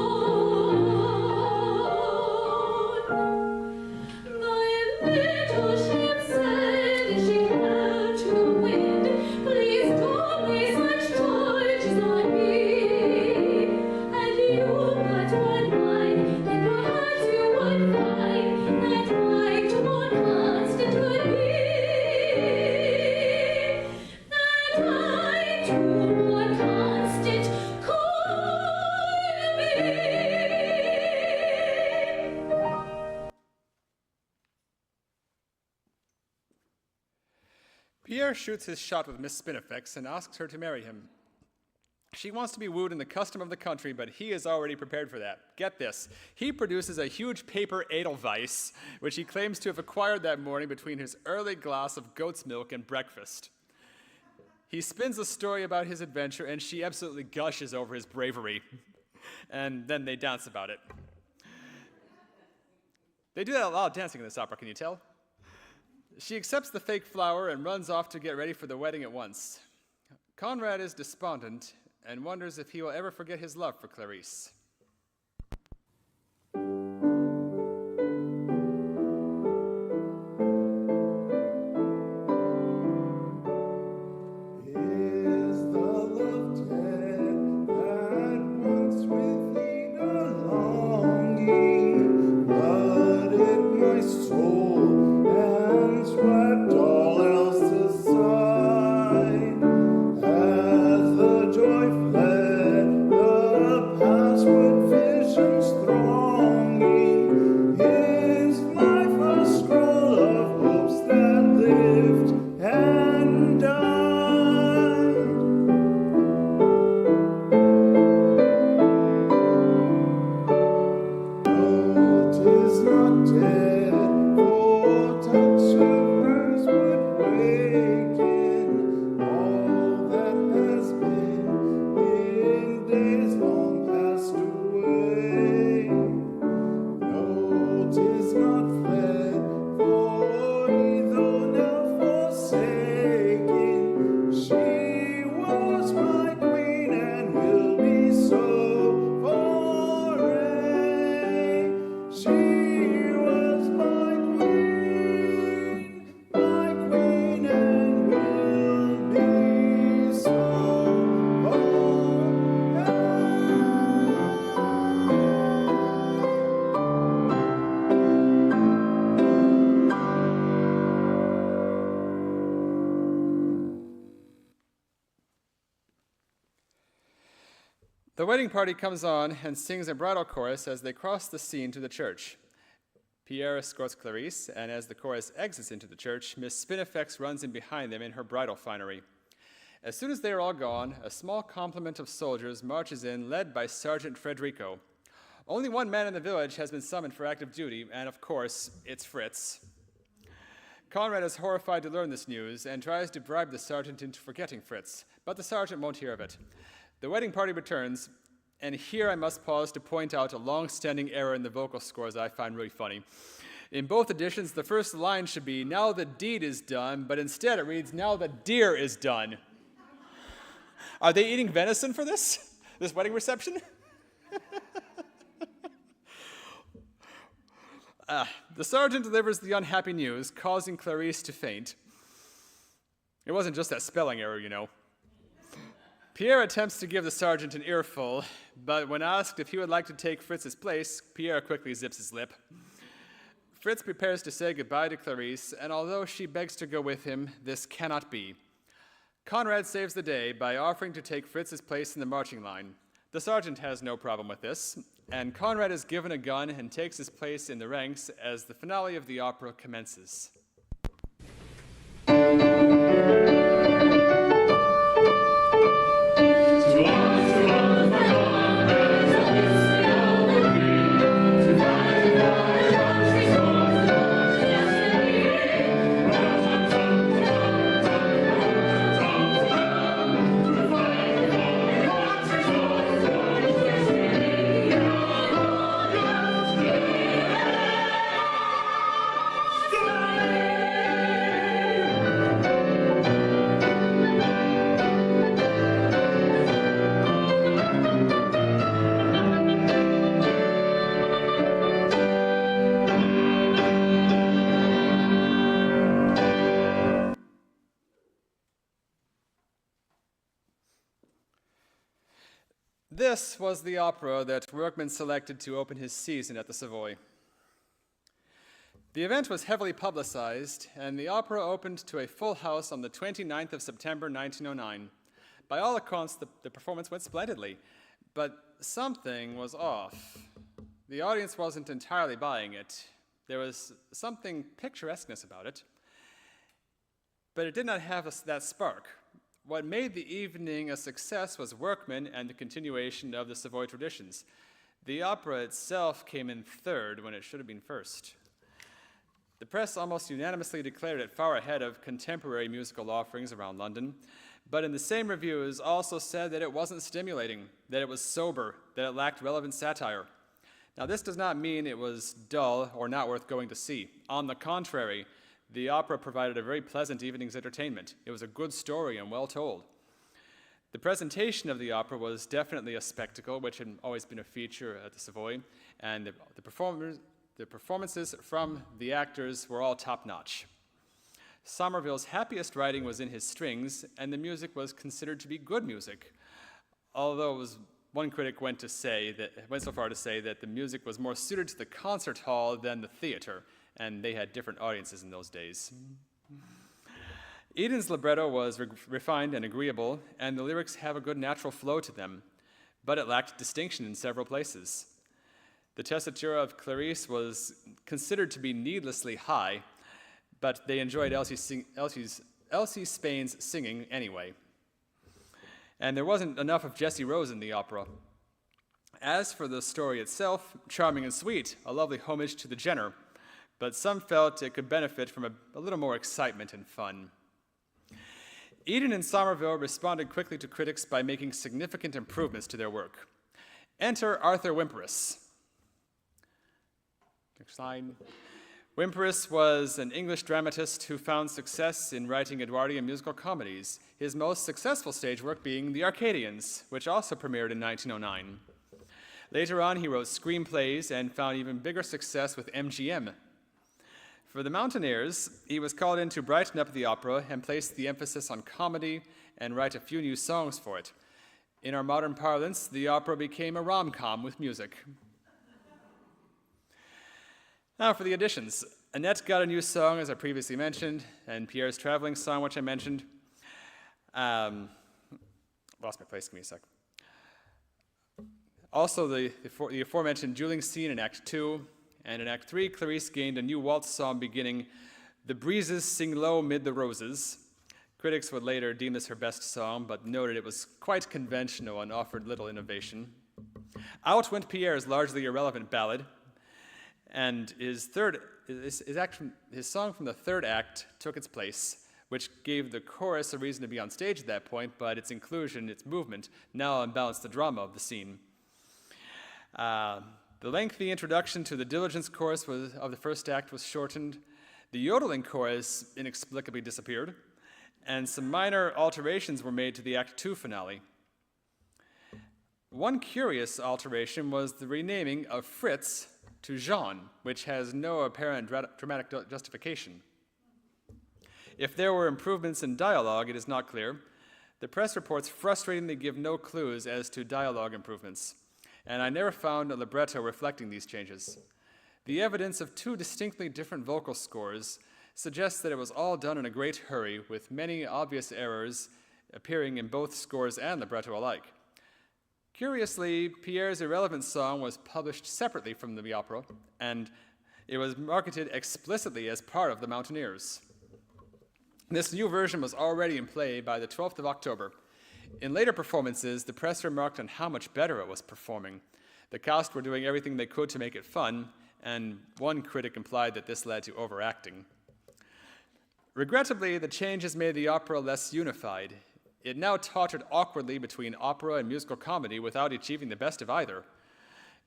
My little ship said as she held to the wind, "Please don't lay such charges on me. And you but one mind, then perhaps you would find that I too more constant could be. That I too more constant could be." Pierre shoots his shot with Miss Spinifex and asks her to marry him. She wants to be wooed in the custom of the country, but he is already prepared for that. Get this. He produces a huge paper Edelweiss, which he claims to have acquired that morning between his early glass of goat's milk and breakfast. He spins a story about his adventure, and she absolutely gushes over his bravery. And then they dance about it. They do that a lot of dancing in this opera, can you tell? She accepts the fake flower and runs off to get ready for the wedding at once. Conrad is despondent and wonders if he will ever forget his love for Clarice. If days long passed away. No, 'tis not fled, for though now forsaken, she was my queen and will be so forever. She was my queen and will be so The wedding party comes on and sings a bridal chorus as they cross the scene to the church. Pierre escorts Clarice, and as the chorus exits into the church, Miss Spinifex runs in behind them in her bridal finery. As soon as they are all gone, a small complement of soldiers marches in, led by Sergeant Frederico. Only one man in the village has been summoned for active duty, and of course, it's Fritz. Conrad is horrified to learn this news and tries to bribe the sergeant into forgetting Fritz, but the sergeant won't hear of it. The wedding party returns, and here I must pause to point out a long-standing error in the vocal scores I find really funny. In both editions, the first line should be, "Now the deed is done," but instead it reads, "Now the deer is done." Are they eating venison for this wedding reception? The sergeant delivers the unhappy news, causing Clarice to faint. It wasn't just that spelling error, you know. Pierre attempts to give the sergeant an earful, but when asked if he would like to take Fritz's place, Pierre quickly zips his lip. Fritz prepares to say goodbye to Clarice, and although she begs to go with him, this cannot be. Conrad saves the day by offering to take Fritz's place in the marching line. The sergeant has no problem with this, and Conrad is given a gun and takes his place in the ranks as the finale of the opera commences. This was the opera that Workman selected to open his season at the Savoy. The event was heavily publicized, and the opera opened to a full house on the 29th of September 1909. By all accounts, the performance went splendidly, but something was off. The audience wasn't entirely buying it. There was something picturesqueness about it, but it did not have that spark. What made the evening a success was Workman and the continuation of the Savoy traditions. The opera itself came in third when it should have been first. The press almost unanimously declared it far ahead of contemporary musical offerings around London, but in the same reviews also said that it wasn't stimulating, that it was sober, that it lacked relevant satire. Now, this does not mean it was dull or not worth going to see. On the contrary, the opera provided a very pleasant evening's entertainment. It was a good story and well told. The presentation of the opera was definitely a spectacle, which had always been a feature at the Savoy, and the performances from the actors were all top-notch. Somerville's happiest writing was in his strings, and the music was considered to be good music, although one critic went so far to say that the music was more suited to the concert hall than the theater, and they had different audiences in those days. Eden's libretto was refined and agreeable, and the lyrics have a good natural flow to them, but it lacked distinction in several places. The tessitura of Clarice was considered to be needlessly high, but they enjoyed Elsie Spain's singing anyway. And there wasn't enough of Jessie Rose in the opera. As for the story itself, charming and sweet, a lovely homage to the Jenner, but some felt it could benefit from a little more excitement and fun. Eden and Somerville responded quickly to critics by making significant improvements to their work. Enter Arthur Wimperis. Next slide. Wimperis was an English dramatist who found success in writing Edwardian musical comedies, his most successful stage work being The Arcadians, which also premiered in 1909. Later on, he wrote screenplays and found even bigger success with MGM. For the Mountaineers, he was called in to brighten up the opera and place the emphasis on comedy and write a few new songs for it. In our modern parlance, the opera became a rom-com with music. Now for the additions. Annette got a new song, as I previously mentioned, and Pierre's traveling song, which I mentioned. Lost my place, give me a sec. Also, the aforementioned dueling scene in Act 2, and in Act 3, Clarice gained a new waltz song beginning, "The breezes sing low mid the roses." Critics would later deem this her best song, but noted it was quite conventional and offered little innovation. Out went Pierre's largely irrelevant ballad, and his song from the third act took its place, which gave the chorus a reason to be on stage at that point, but its inclusion, its movement, now unbalanced the drama of the scene. The lengthy introduction to the diligence chorus of the first act was shortened. The yodeling chorus inexplicably disappeared, and some minor alterations were made to the Act 2 finale. One curious alteration was the renaming of Fritz to Jean, which has no apparent dramatic justification. If there were improvements in dialogue, it is not clear. The press reports frustratingly give no clues as to dialogue improvements, and I never found a libretto reflecting these changes. The evidence of two distinctly different vocal scores suggests that it was all done in a great hurry, with many obvious errors appearing in both scores and libretto alike. Curiously, Pierre's irrelevant song was published separately from the opera, and it was marketed explicitly as part of the Mountaineers. This new version was already in play by the 12th of October. In later performances, the press remarked on how much better it was performing. The cast were doing everything they could to make it fun, and one critic implied that this led to overacting. Regrettably, the changes made the opera less unified. It now tottered awkwardly between opera and musical comedy without achieving the best of either.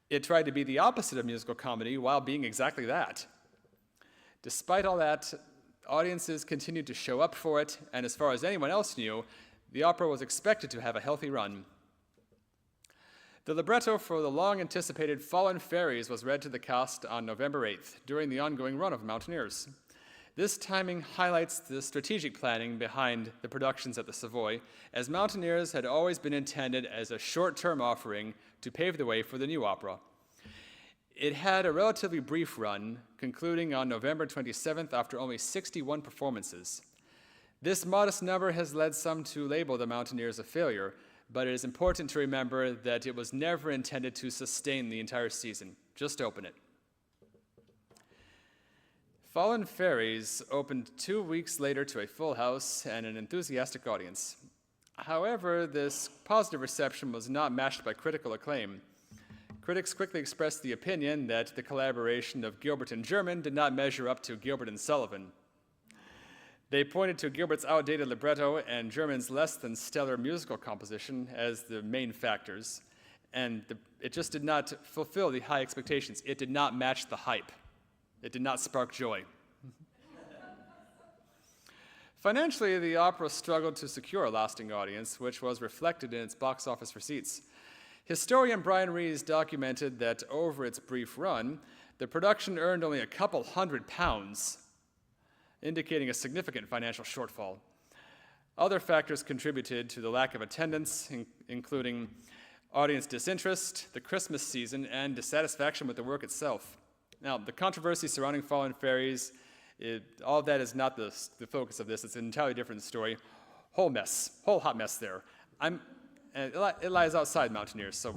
It tried to be the opposite of musical comedy while being exactly that. Despite all that, audiences continued to show up for it, and as far as anyone else knew, the opera was expected to have a healthy run. The libretto for the long-anticipated Fallen Fairies was read to the cast on November 8th, during the ongoing run of Mountaineers. This timing highlights the strategic planning behind the productions at the Savoy, as Mountaineers had always been intended as a short-term offering to pave the way for the new opera. It had a relatively brief run, concluding on November 27th after only 61 performances. This modest number has led some to label the Mountaineers a failure, but it is important to remember that it was never intended to sustain the entire season. Just open it. Fallen Fairies opened 2 weeks later to a full house and an enthusiastic audience. However, this positive reception was not matched by critical acclaim. Critics quickly expressed the opinion that the collaboration of Gilbert and German did not measure up to Gilbert and Sullivan. They pointed to Gilbert's outdated libretto and German's less than stellar musical composition as the main factors, and it just did not fulfill the high expectations. It did not match the hype. It did not spark joy. Financially, the opera struggled to secure a lasting audience, which was reflected in its box office receipts. Historian Brian Rees documented that over its brief run, the production earned only a couple £100, indicating a significant financial shortfall. Other factors contributed to the lack of attendance, including audience disinterest, the Christmas season, and dissatisfaction with the work itself. Now, the controversy surrounding Fallen Fairies, all of that is not the focus of this. It's an entirely different story. Whole hot mess there. It lies outside Mountaineers, so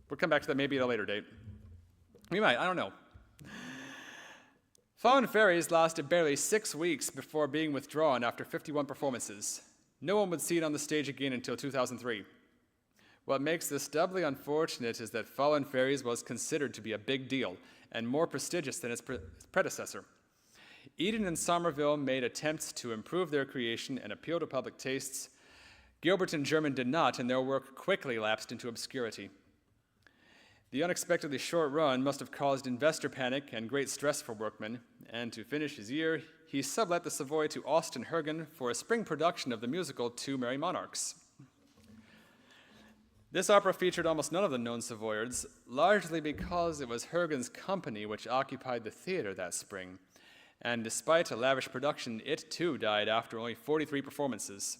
we'll come back to that maybe at a later date. We might, I don't know. Fallen Fairies lasted barely 6 weeks before being withdrawn after 51 performances. No one would see it on the stage again until 2003. What makes this doubly unfortunate is that Fallen Fairies was considered to be a big deal and more prestigious than its predecessor. Eden and Somerville made attempts to improve their creation and appeal to public tastes. Gilbert and German did not, and their work quickly lapsed into obscurity. The unexpectedly short run must have caused investor panic and great stress for Workman, and to finish his year, he sublet the Savoy to Austin Hergen for a spring production of the musical Two Merry Monarchs. This opera featured almost none of the known Savoyards, largely because it was Hergen's company which occupied the theater that spring, and despite a lavish production, it too died after only 43 performances.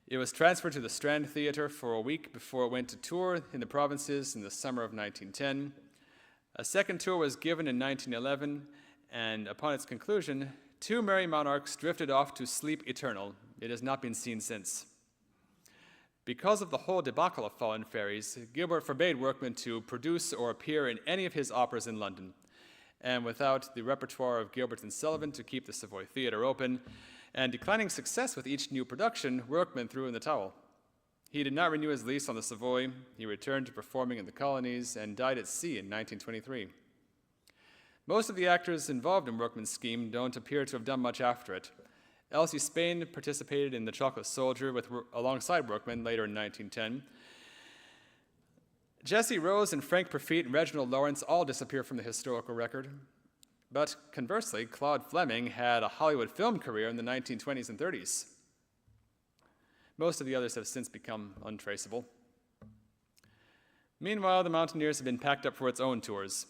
It was transferred to the Strand Theatre for a week before it went to tour in the provinces in the summer of 1910. A second tour was given in 1911, and upon its conclusion, Two Merry Monarchs drifted off to sleep eternal. It has not been seen since. Because of the whole debacle of Fallen Fairies, Gilbert forbade Workman to produce or appear in any of his operas in London. And without the repertoire of Gilbert and Sullivan to keep the Savoy Theatre open, and declining success with each new production, Workman threw in the towel. He did not renew his lease on the Savoy. He returned to performing in the colonies and died at sea in 1923. Most of the actors involved in Workman's scheme don't appear to have done much after it. Elsie Spain participated in The Chocolate Soldier alongside Workman later in 1910. Jessie Rose and Frank Perfeet and Reginald Lawrence all disappear from the historical record. But conversely, Claude Fleming had a Hollywood film career in the 1920s and 30s. Most of the others have since become untraceable. Meanwhile, the Mountaineers have been packed up for its own tours.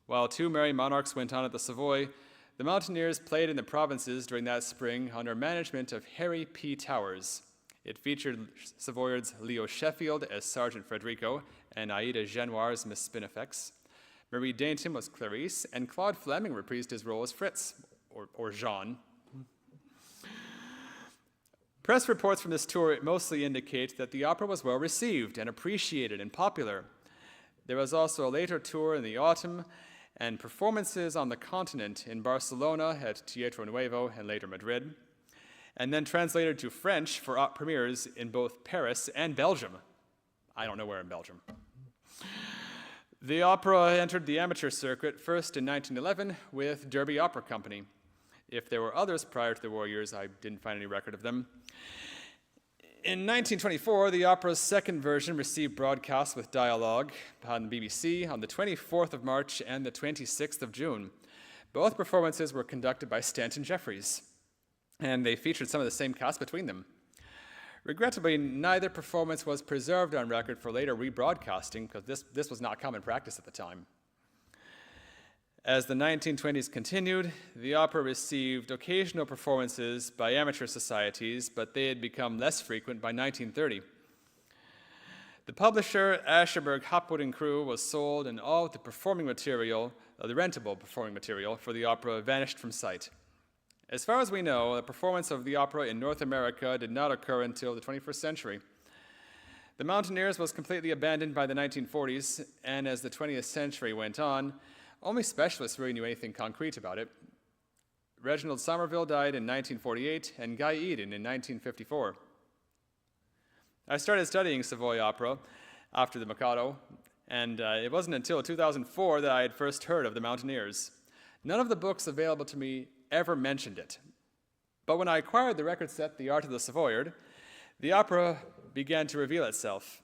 While Two Merry Monarchs went on at the Savoy, the Mountaineers played in the provinces during that spring under management of Harry P. Towers. It featured Savoyards Leo Sheffield as Sergeant Frederico and Aida Genoir as Miss Spinifex. Marie Dainton was Clarice, and Claude Fleming reprised his role as Fritz, or Jean. Press reports from this tour mostly indicate that the opera was well received and appreciated and popular. There was also a later tour in the autumn, and performances on the continent in Barcelona at Teatro Nuevo and later Madrid, and then translated to French for premieres in both Paris and Belgium. I don't know where in Belgium. The opera entered the amateur circuit first in 1911 with Derby Opera Company. If there were others prior to the war years, I didn't find any record of them. In 1924, the opera's second version received broadcasts with dialogue on the BBC on the 24th of March and the 26th of June. Both performances were conducted by Stanton Jeffries, and they featured some of the same cast between them. Regrettably, neither performance was preserved on record for later rebroadcasting because this was not common practice at the time. As the 1920s continued, the opera received occasional performances by amateur societies, but they had become less frequent by 1930. The publisher, Ascherberg, Hopwood and Crew, was sold, and all of the performing material, the rentable performing material for the opera vanished from sight. As far as we know, the performance of the opera in North America did not occur until the 21st century. The Mountaineers was completely abandoned by the 1940s, and as the 20th century went on, only specialists really knew anything concrete about it. Reginald Somerville died in 1948, and Guy Eden in 1954. I started studying Savoy opera after the Mikado, and it wasn't until 2004 that I had first heard of the Mountaineers. None of the books available to me ever mentioned it. But when I acquired the record set, The Art of the Savoyard, the opera began to reveal itself.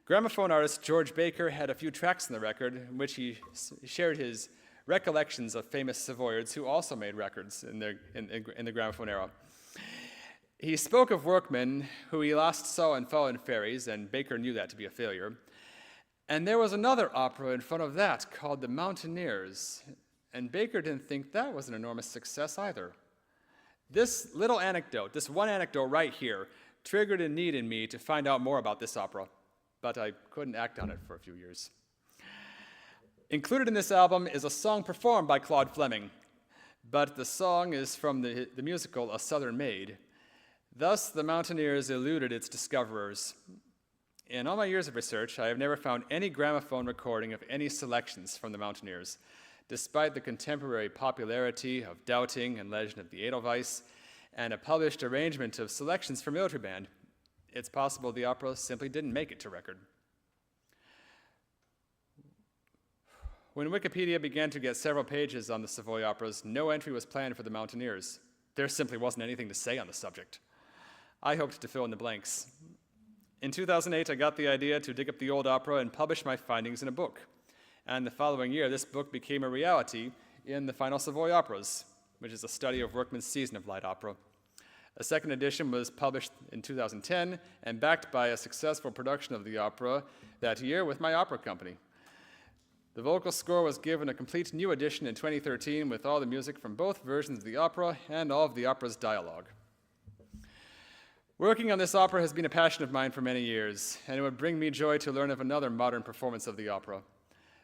Gramophone artist George Baker had a few tracks in the record in which he shared his recollections of famous Savoyards who also made records in the gramophone era. He spoke of Workman, who he last saw in Fallen Fairies, and Baker knew that to be a failure. And there was another opera in front of that called The Mountaineers, and Baker didn't think that was an enormous success either. This little anecdote, this one anecdote right here, triggered a need in me to find out more about this opera, but I couldn't act on it for a few years. Included in this album is a song performed by Claude Fleming, but the song is from the musical A Southern Maid. Thus, the Mountaineers eluded its discoverers. In all my years of research, I have never found any gramophone recording of any selections from the Mountaineers, despite the contemporary popularity of Doubting and Legend of the Edelweiss, and a published arrangement of selections for military band. It's possible the opera simply didn't make it to record. When Wikipedia began to get several pages on the Savoy operas, no entry was planned for the Mountaineers. There simply wasn't anything to say on the subject. I hoped to fill in the blanks. In 2008, I got the idea to dig up the old opera and publish my findings in a book. And the following year, this book became a reality in the final Savoy operas, which is a study of Workman's season of light opera. A second edition was published in 2010 and backed by a successful production of the opera that year with my opera company. The vocal score was given a complete new edition in 2013 with all the music from both versions of the opera and all of the opera's dialogue. Working on this opera has been a passion of mine for many years, and it would bring me joy to learn of another modern performance of the opera.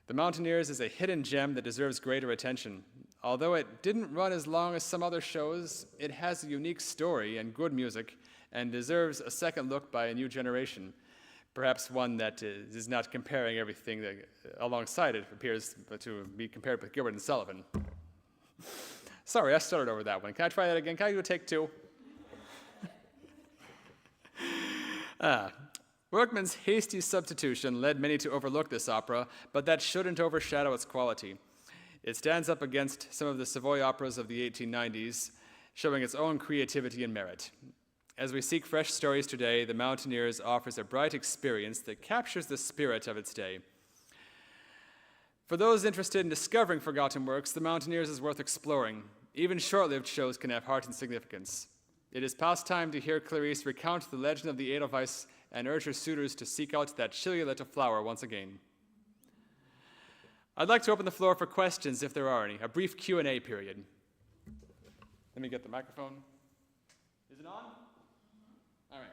The Mountaineers is a hidden gem that deserves greater attention. Although it didn't run as long as some other shows, it has a unique story and good music, and deserves a second look by a new generation. Perhaps one that is not comparing everything that alongside it appears to be compared with Gilbert and Sullivan. Sorry, I started over that one. Can I try that again? Can I do a take two? Workman's hasty substitution led many to overlook this opera, but that shouldn't overshadow its quality. It stands up against some of the Savoy operas of the 1890s, showing its own creativity and merit. As we seek fresh stories today, the Mountaineers offers a bright experience that captures the spirit of its day. For those interested in discovering forgotten works, the Mountaineers is worth exploring. Even short-lived shows can have heart and significance. It is past time to hear Clarice recount the legend of the Edelweiss and urge her suitors to seek out that chilly little flower once again. I'd like to open the floor for questions if there are any, a brief Q&A period. Let me get the microphone. Is it on? All right.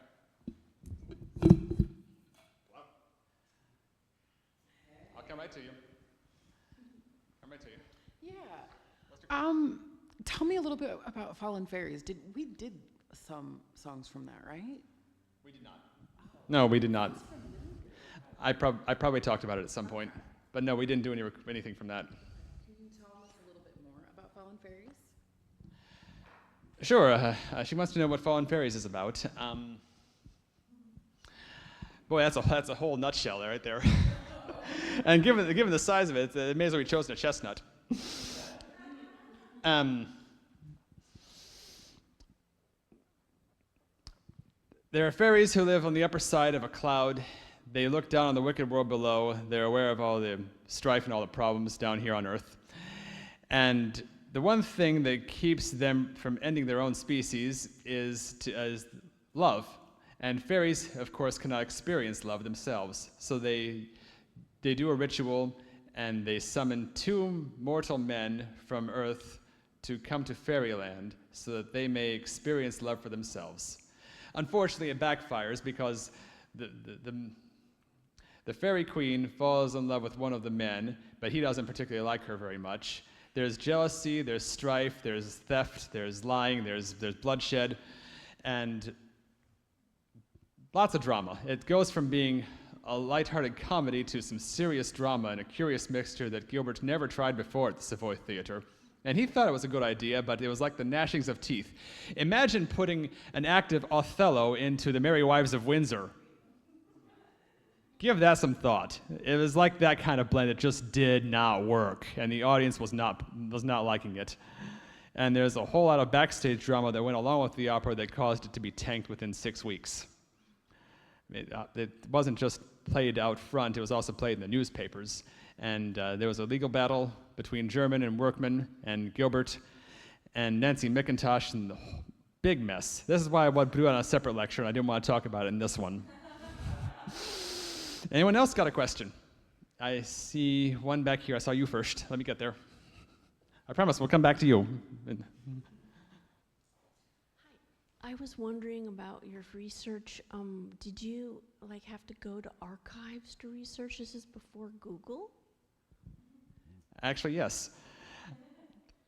Wow. I'll come right to you. Come right to you. Yeah. Tell me a little bit about Fallen Fairies. We did some songs from that, right? We did not. No, we did not. I probably talked about it at some point, but no, we didn't do anything from that. Can you tell us a little bit more about Fallen Fairies? Sure. She wants to know what Fallen Fairies is about. Boy, that's a whole nutshell right there. And given the size of it, it may as well be chosen a chestnut. There are fairies who live on the upper side of a cloud. They look down on the wicked world below. They're aware of all the strife and all the problems down here on Earth. And the one thing that keeps them from ending their own species is love. And fairies, of course, cannot experience love themselves. So they do a ritual, and they summon two mortal men from Earth to come to fairyland so that they may experience love for themselves. Unfortunately, it backfires because the fairy queen falls in love with one of the men, but he doesn't particularly like her very much. There's jealousy, there's strife, there's theft, there's lying, there's bloodshed, and lots of drama. It goes from being a lighthearted comedy to some serious drama and a curious mixture that Gilbert never tried before at the Savoy Theatre. And he thought it was a good idea, but it was like the gnashings of teeth. Imagine putting an active Othello into the Merry Wives of Windsor. Give that some thought. It was like that kind of blend that just did not work, and the audience was not liking it. And there's a whole lot of backstage drama that went along with the opera that caused it to be tanked within 6 weeks. It wasn't just played out front, it was also played in the newspapers. And there was a legal battle between German and Workman and Gilbert and Nancy McIntosh, and the big mess. This is why I would do it on a separate lecture, and I didn't want to talk about it in this one. Anyone else got a question? I see one back here. I saw you first. Let me get there. I promise we'll come back to you. I was wondering about your research. Did you have to go to archives to research? This is before Google? Actually, yes.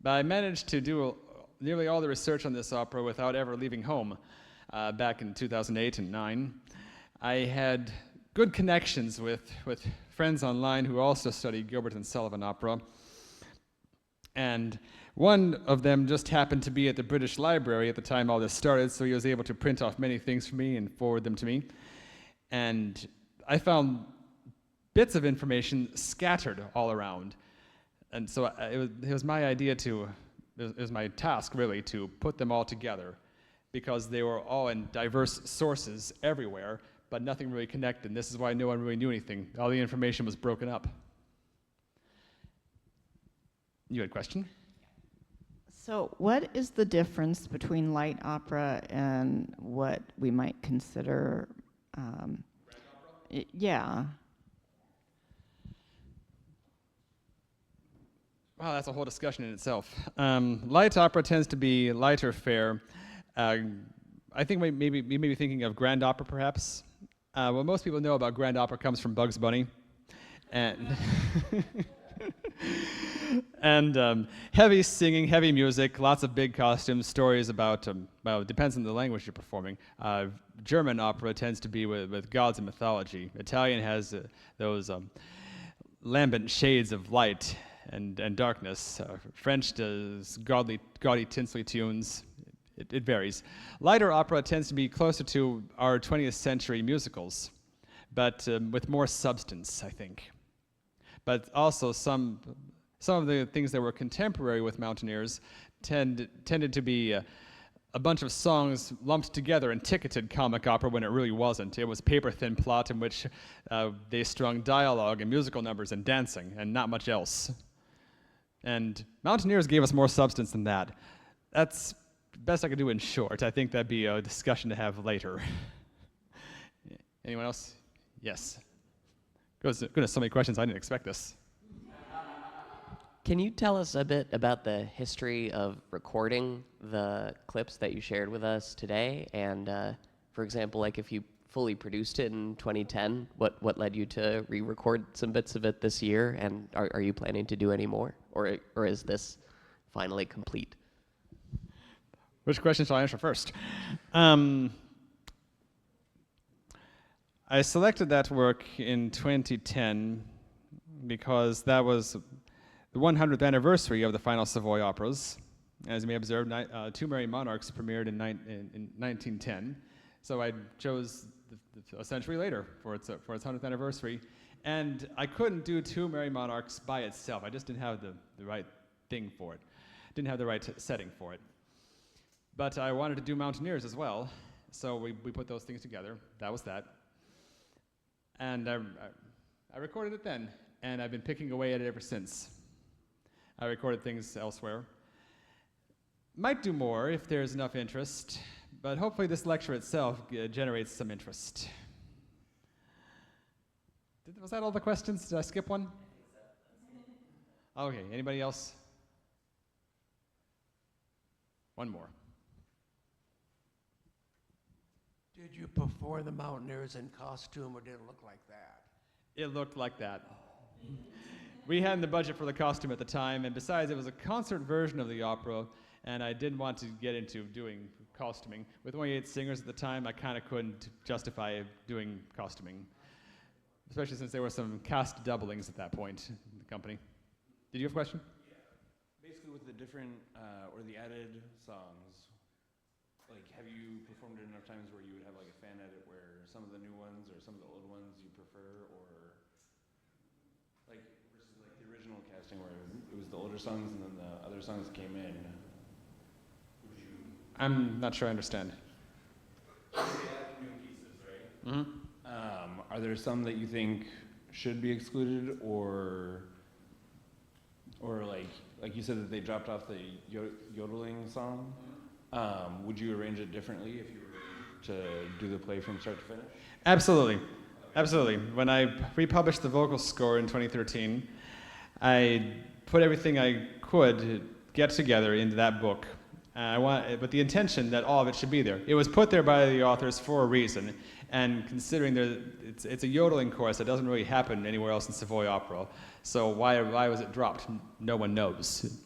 But I managed to do nearly all the research on this opera without ever leaving home back in 2008 and 2009. I had good connections with friends online who also studied Gilbert and Sullivan opera. And one of them just happened to be at the British Library at the time all this started, so he was able to print off many things for me and forward them to me. And I found bits of information scattered all around. And so it was my idea it was my task really to put them all together, because they were all in diverse sources everywhere, but nothing really connected. And this is why no one really knew anything. All the information was broken up. You had a question? So what is the difference between light opera and what we might consider, yeah. Wow, that's a whole discussion in itself. Light opera tends to be lighter fare. I think you may be thinking of grand opera, perhaps. What most people know about grand opera comes from Bugs Bunny, and and heavy singing, heavy music, lots of big costumes, stories about. Well, it depends on the language you're performing. German opera tends to be with gods and mythology. Italian has those lambent shades of light and darkness. French does gaudy tinsley tunes. It varies. Lighter opera tends to be closer to our 20th century musicals, but with more substance, I think. But also some of the things that were contemporary with Mountaineers tended to be a bunch of songs lumped together and ticketed comic opera when it really wasn't. It was paper-thin plot in which they strung dialogue and musical numbers and dancing and not much else. And Mountaineers gave us more substance than that. That's the best I could do in short. I think that'd be a discussion to have later. Anyone else? Yes. Goodness, so many questions. I didn't expect this. Can you tell us a bit about the history of recording the clips that you shared with us today? And for example, like if you fully produced it in 2010, what led you to re-record some bits of it this year? And are you planning to do any more? Or is this finally complete? Which question shall I answer first? I selected that work in 2010 because that was the 100th anniversary of the final Savoy operas. As you may observe, Two Merry Monarchs premiered in 1910. So I chose a century later for its 100th anniversary. And I couldn't do Two Merry Monarchs by itself. I just didn't have the right thing for it. Didn't have the right setting for it. But I wanted to do Mountaineers as well. So we put those things together. That was that. And I recorded it then. And I've been picking away at it ever since. I recorded things elsewhere. Might do more if there's enough interest, but hopefully this lecture itself generates some interest. Was that all the questions? Did I skip one? Okay, anybody else? One more. Did you perform the Mountaineers in costume, or did it look like that? It looked like that. We hadn't the budget for the costume at the time, and besides, it was a concert version of the opera, and I didn't want to get into doing costuming. With only 8 singers at the time, I kind of couldn't justify doing costuming, especially since there were some cast doublings at that point in the company. Did you have a question? Yeah. Basically, with the different, or the added songs, like, have you performed it enough times where you would have, like, a fan edit where some of the new ones or some of the old ones you prefer, or, like, versus, like, the original casting where it was the older songs and then the other songs came in? Would you... I'm not sure I understand. You add new pieces, right? Mm-hmm. Are there some that you think should be excluded, or like you said that they dropped off the yodeling song? Would you arrange it differently if you were to do the play from start to finish? Absolutely. Absolutely. When I republished the vocal score in 2013, I put everything I could get together into that book. With the intention that all of it should be there. It was put there by the authors for a reason, and considering it's a yodeling chorus that doesn't really happen anywhere else in Savoy opera, so why was it dropped? No one knows.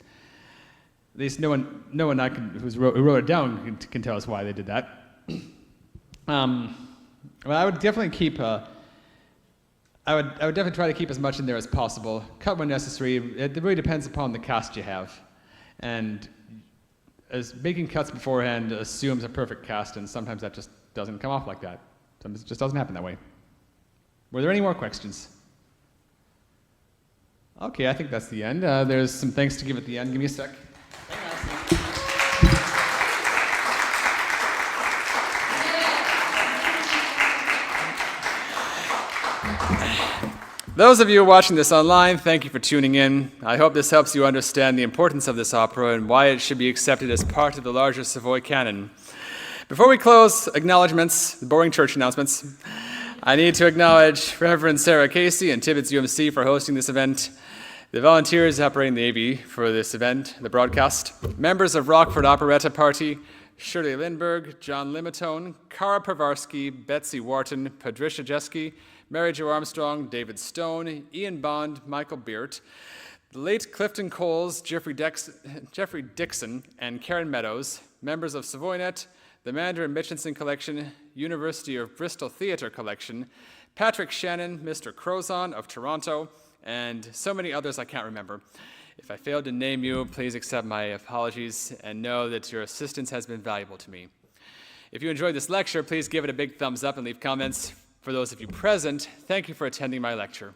At least no one who wrote it down can tell us why they did that. Well, I would definitely keep. I would definitely try to keep as much in there as possible. Cut when necessary. It really depends upon the cast you have, and as making cuts beforehand assumes a perfect cast, and sometimes that just doesn't come off like that. Sometimes it just doesn't happen that way. Were there any more questions? Okay, I think that's the end. There's some thanks to give at the end. Give me a sec. Those of you watching this online, thank you for tuning in. I hope this helps you understand the importance of this opera and why it should be accepted as part of the larger Savoy canon. Before we close, acknowledgements, boring church announcements. I need to acknowledge Reverend Sarah Casey and Tibbetts UMC for hosting this event, the volunteers operating the AV for this event, the broadcast, members of Rockford Operetta Party, Shirley Lindberg, John Limitone, Kara Pivarski, Betsy Wharton, Patricia Jeske, Mary Jo Armstrong, David Stone, Ian Bond, Michael Beert, the late Clifton Coles, Jeffrey Dixon, and Karen Meadows, members of Savoynet, the Mandarin Mitchinson Collection, University of Bristol Theatre Collection, Patrick Shannon, Mr. Crozon of Toronto, and so many others I can't remember. If I failed to name you, please accept my apologies and know that your assistance has been valuable to me. If you enjoyed this lecture, please give it a big thumbs up and leave comments. For those of you present, thank you for attending my lecture.